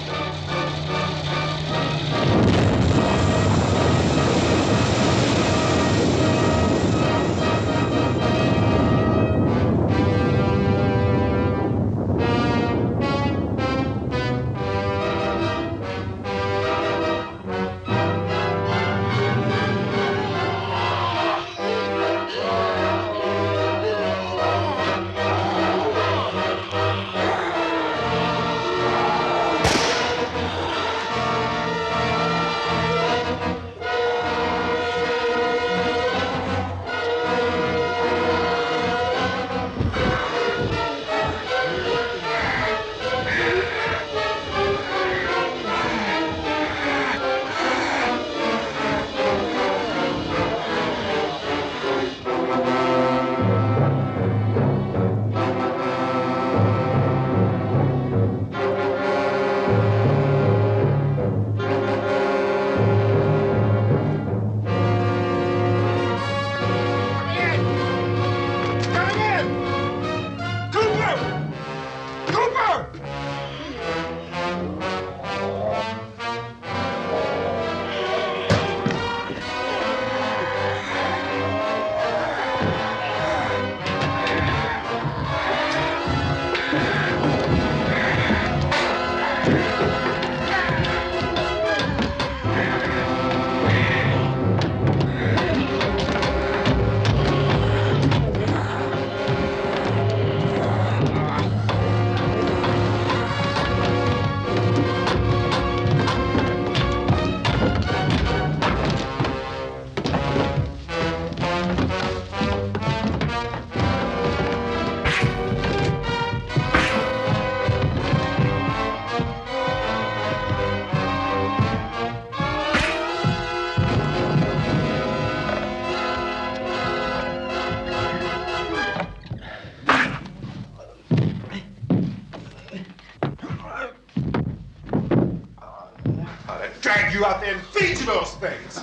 Drag you out there and feed you those things!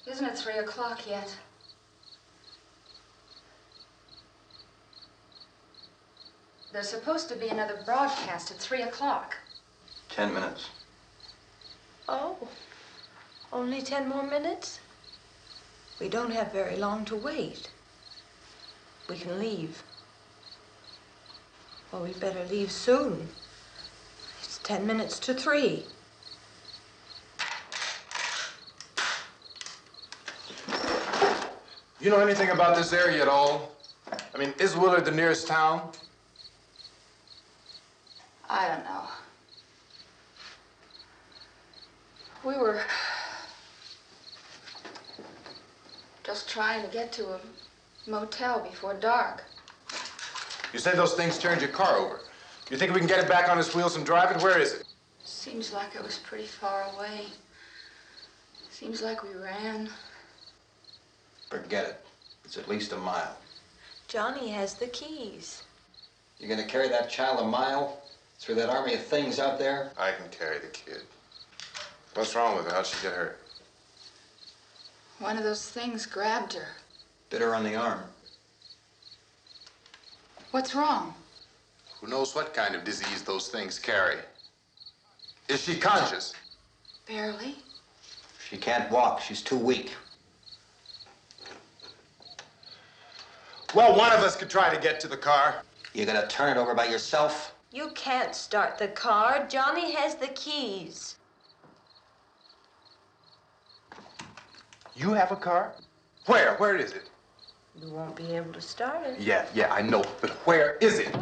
Isn't it 3 o'clock yet? There's supposed to be another broadcast at 3 o'clock. 10 minutes. Oh, only 10 more minutes? We don't have very long to wait. we can leave. Well, we better leave soon. It's 10 minutes to 3. You know anything about this area at all? I mean, is Willard the nearest town? I don't know. We were just trying to get to a motel before dark. You say those things turned your car over. You think we can get it back on its wheels and drive it? Where is it? Seems like it was pretty far away. Seems like we ran. Forget it. It's at least a mile. Johnny has the keys. You're gonna carry that child a mile through that army of things out there? I can carry the kid. What's wrong with her? How'd she get hurt? One of those things grabbed her. Bit her on the arm. What's wrong? Who knows what kind of disease those things carry? Is she conscious? Barely. She can't walk. She's too weak. Well, one of us could try to get to the car. You gonna turn it over by yourself? You can't start the car. Johnny has the keys. You have a car? Where? Where is it? You won't be able to start it. Yeah, I know, but where is it?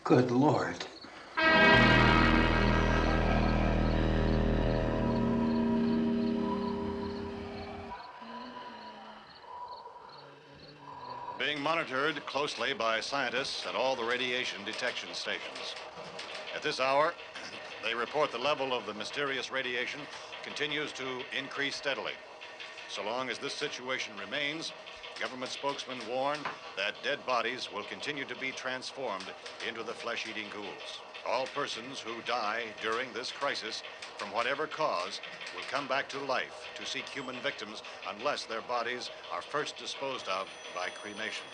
Good Lord. Being monitored closely by scientists at all the radiation detection stations. At this hour, they report the level of the mysterious radiation continues to increase steadily. So long as this situation remains, government spokesmen warn that dead bodies will continue to be transformed into the flesh-eating ghouls. All persons who die during this crisis, from whatever cause, will come back to life to seek human victims unless their bodies are first disposed of by cremation.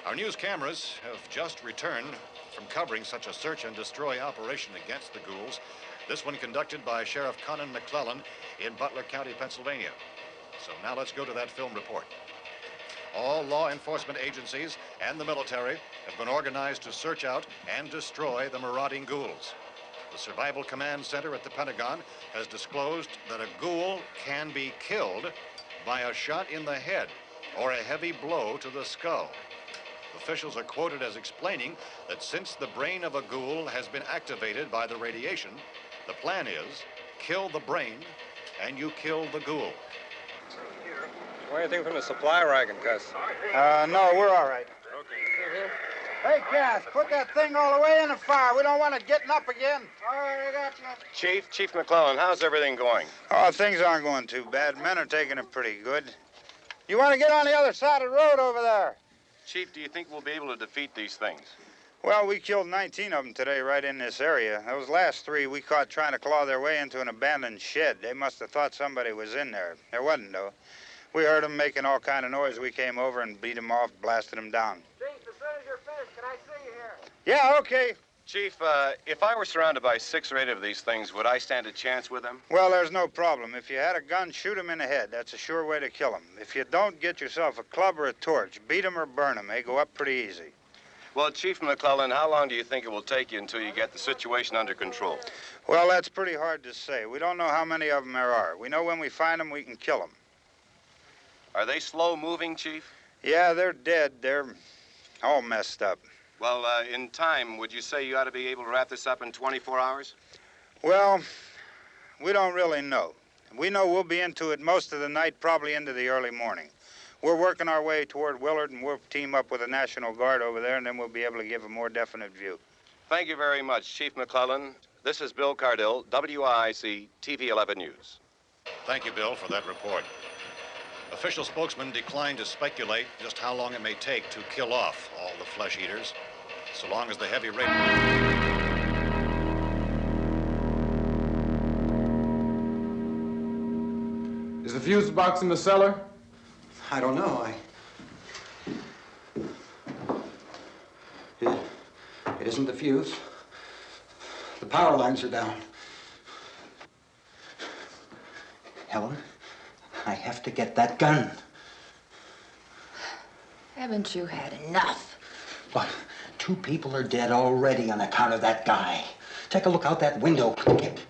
Our news cameras have just returned from covering such a search and destroy operation against the ghouls, this one conducted by Sheriff Conan McClellan in Butler County, Pennsylvania. So now let's go to that film report. All law enforcement agencies and the military have been organized to search out and destroy the marauding ghouls. The Survival Command Center at the Pentagon has disclosed that a ghoul can be killed by a shot in the head or a heavy blow to the skull. Officials are quoted as explaining that since the brain of a ghoul has been activated by the radiation, the plan is kill the brain and you kill the ghoul. Anything from the supply wagon, Gus? No, we're all right. Okay. Hey, Cass, put that thing all the way in the fire. We don't want it getting up again. All right, I got you. Chief McClellan, how's everything going? Oh, things aren't going too bad. Men are taking it pretty good. You want to get on the other side of the road over there? Chief, do you think we'll be able to defeat these things? Well, we killed 19 of them today right in this area. Those last 3 we caught trying to claw their way into an abandoned shed. They must have thought somebody was in there. There wasn't, though. We heard them making all kind of noise. We came over and beat them off, blasted them down. Chief, as soon as you're finished, can I see you here? Yeah, okay. Chief, if I were surrounded by 6 or 8 of these things, would I stand a chance with them? Well, there's no problem. If you had a gun, shoot them in the head. That's a sure way to kill them. If you don't, get yourself a club or a torch. Beat them or burn them. They go up pretty easy. Well, Chief McClellan, how long do you think it will take you until you get the situation under control? Well, that's pretty hard to say. We don't know how many of them there are. We know when we find them, we can kill them. Are they slow-moving, Chief? Yeah, they're dead. They're all messed up. Well, in time, would you say you ought to be able to wrap this up in 24 hours? Well, we don't really know. We know we'll be into it most of the night, probably into the early morning. We're working our way toward Willard, and we'll team up with the National Guard over there, and then we'll be able to give a more definite view. Thank you very much, Chief McClellan. This is Bill Cardill, WIC TV 11 News. Thank you, Bill, for that report. Official spokesman declined to speculate just how long it may take to kill off all the flesh eaters, so long as the heavy rain... Is the fuse box in the cellar? I don't know. It isn't the fuse. The power lines are down. Helen, I have to get that gun. Haven't you had enough? But 2 people are dead already on account of that guy. Take a look out that window. Get...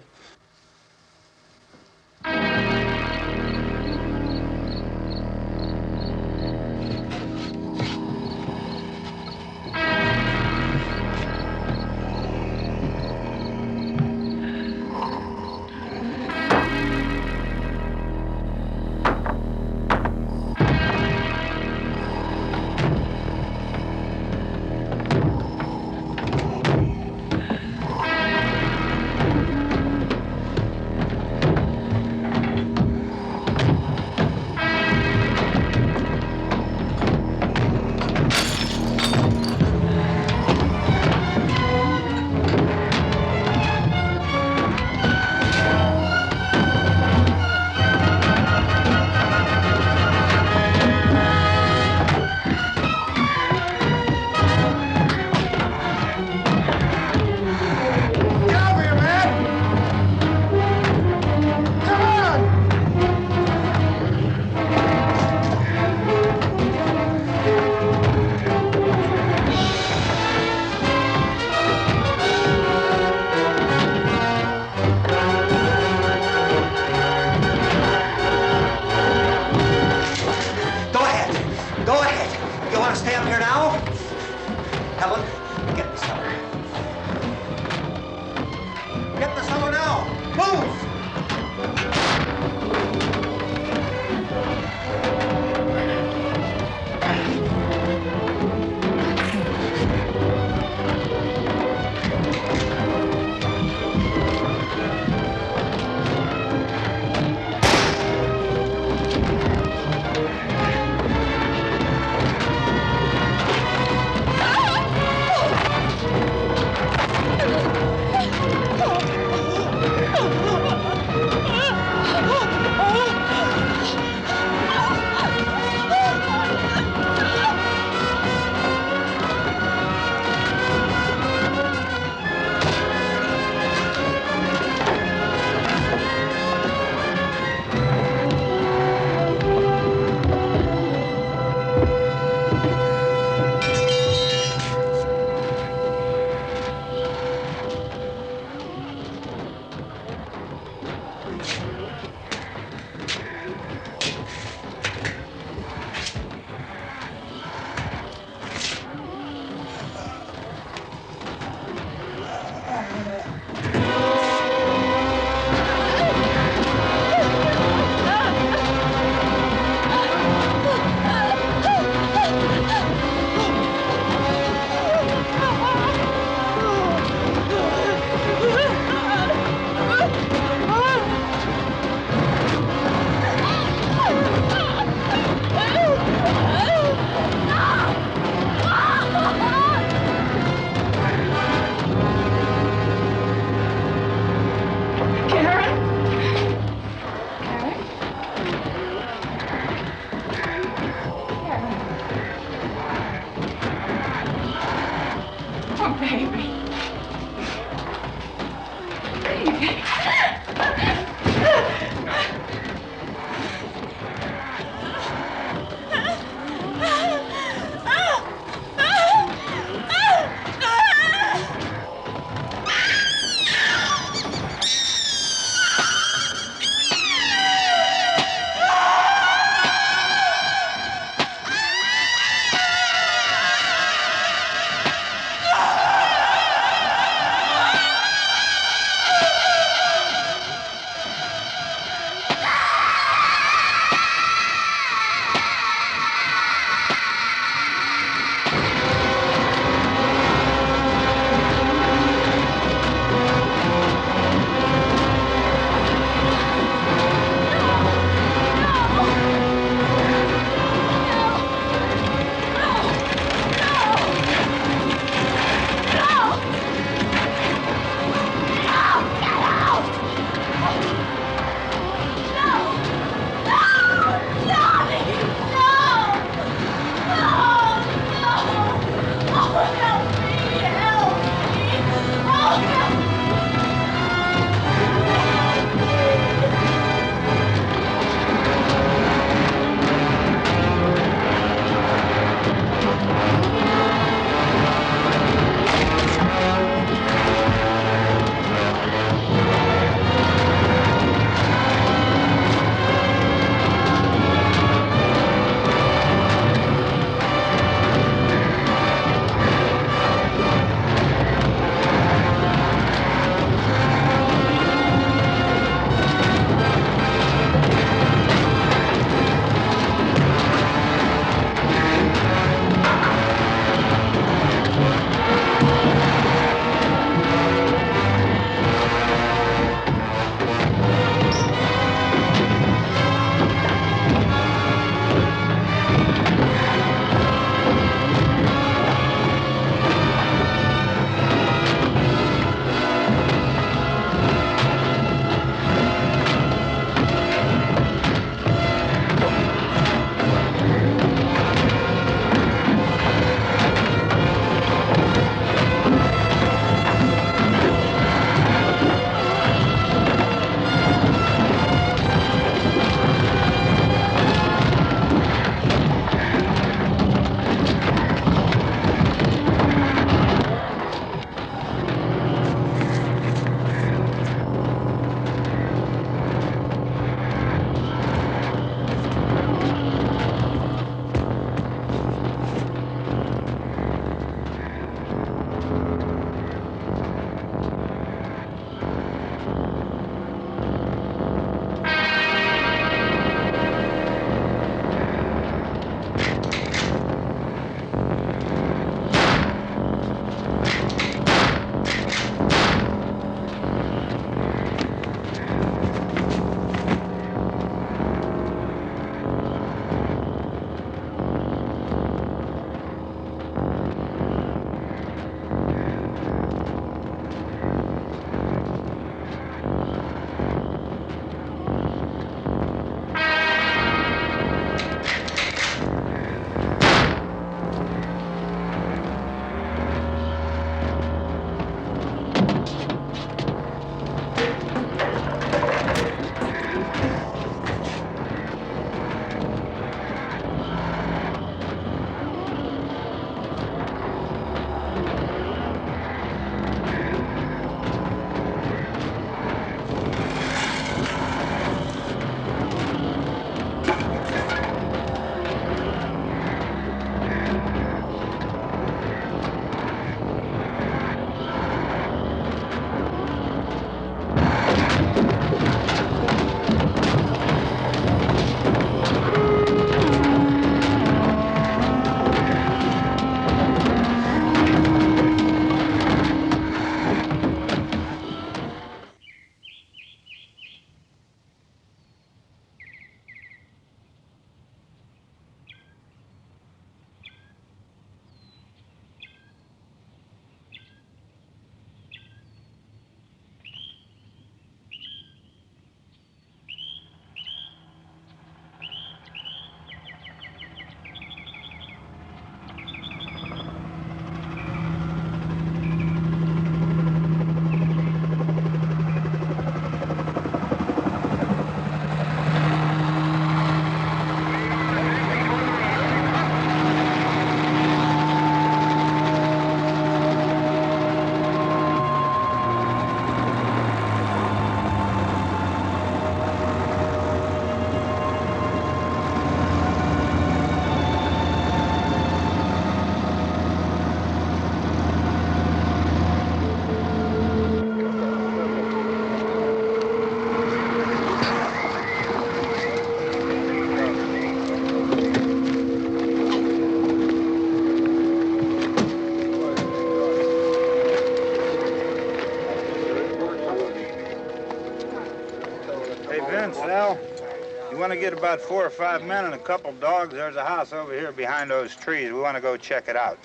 want to get about 4 or 5 men and a couple dogs. There's a house over here behind those trees. We want to go check it out.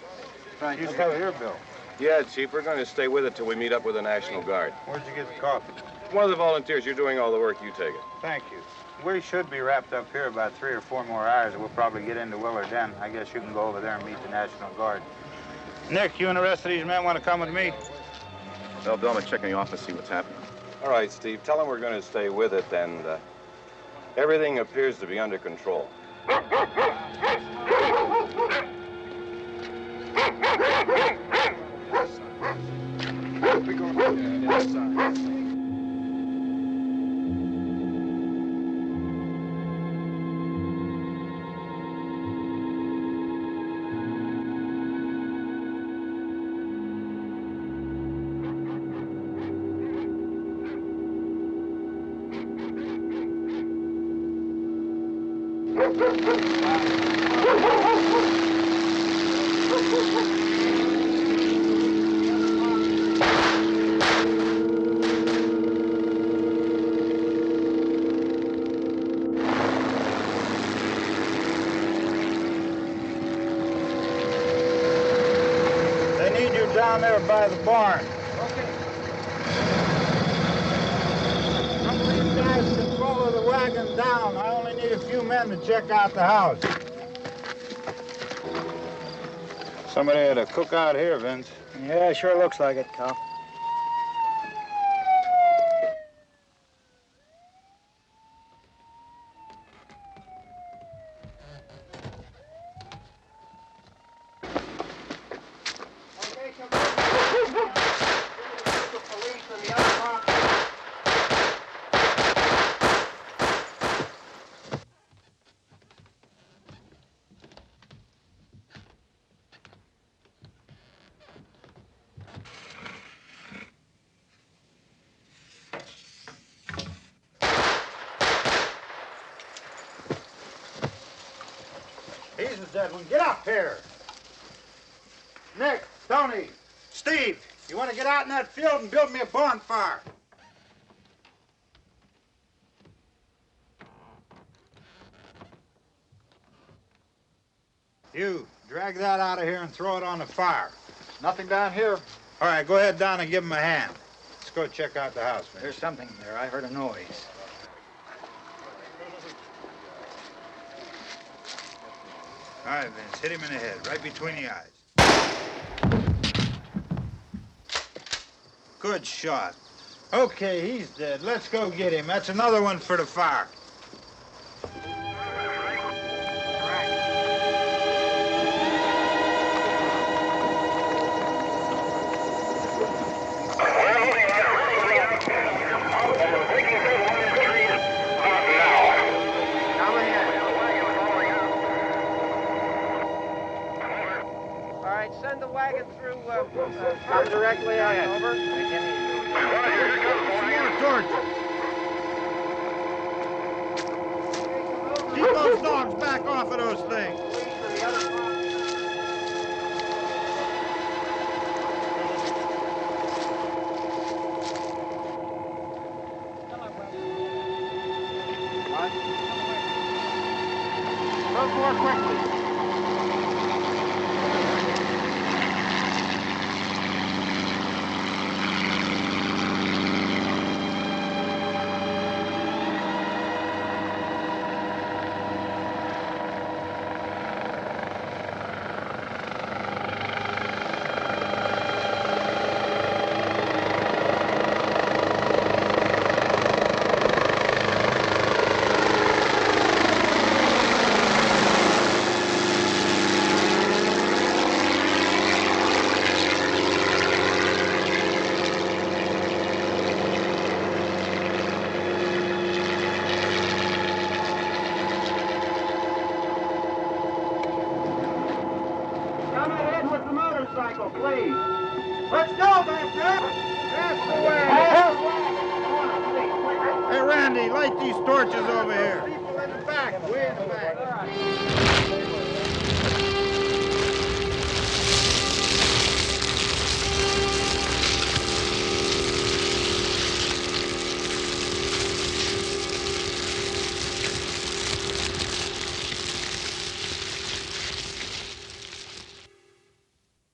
Right. You stay here, Bill. Yeah, Chief, we're going to stay with it till we meet up with the National Guard. Where'd you get the coffee? One of the volunteers. You're doing all the work. You take it. Thank you. We should be wrapped up here about 3 or 4 more hours. We'll probably get into Willard Den. I guess you can go over there and meet the National Guard. Nick, you and the rest of these men want to come with me? Well, Bill, I'm going to check in the office, see what's happening. All right, Steve. Tell them we're going to stay with it, and everything appears to be under control. They need you down there by the barn. Some of these guys can follow the wagon down. I only need a few men to check out the house. Somebody had a cookout here, Vince. Yeah, sure looks like it, Cal. He's the dead one. Get up here. Nick, Tony, Steve, you want to get out in that field and build me a bonfire? You, drag that out of here and throw it on the fire. Nothing down here. All right, go ahead down and give him a hand. Let's go check out the house, man. There's something there. I heard a noise. All right, Vince, hit him in the head, right between the eyes. Good shot. Okay, he's dead. Let's go get him. That's another one for the fire. Send the wagon through directly out. Over. More torches. Keep those dogs back off of those things. Move more quickly. Please. Let's go back there. That's the way. Hey, Randy, light these torches over here. People in the back, way in the back.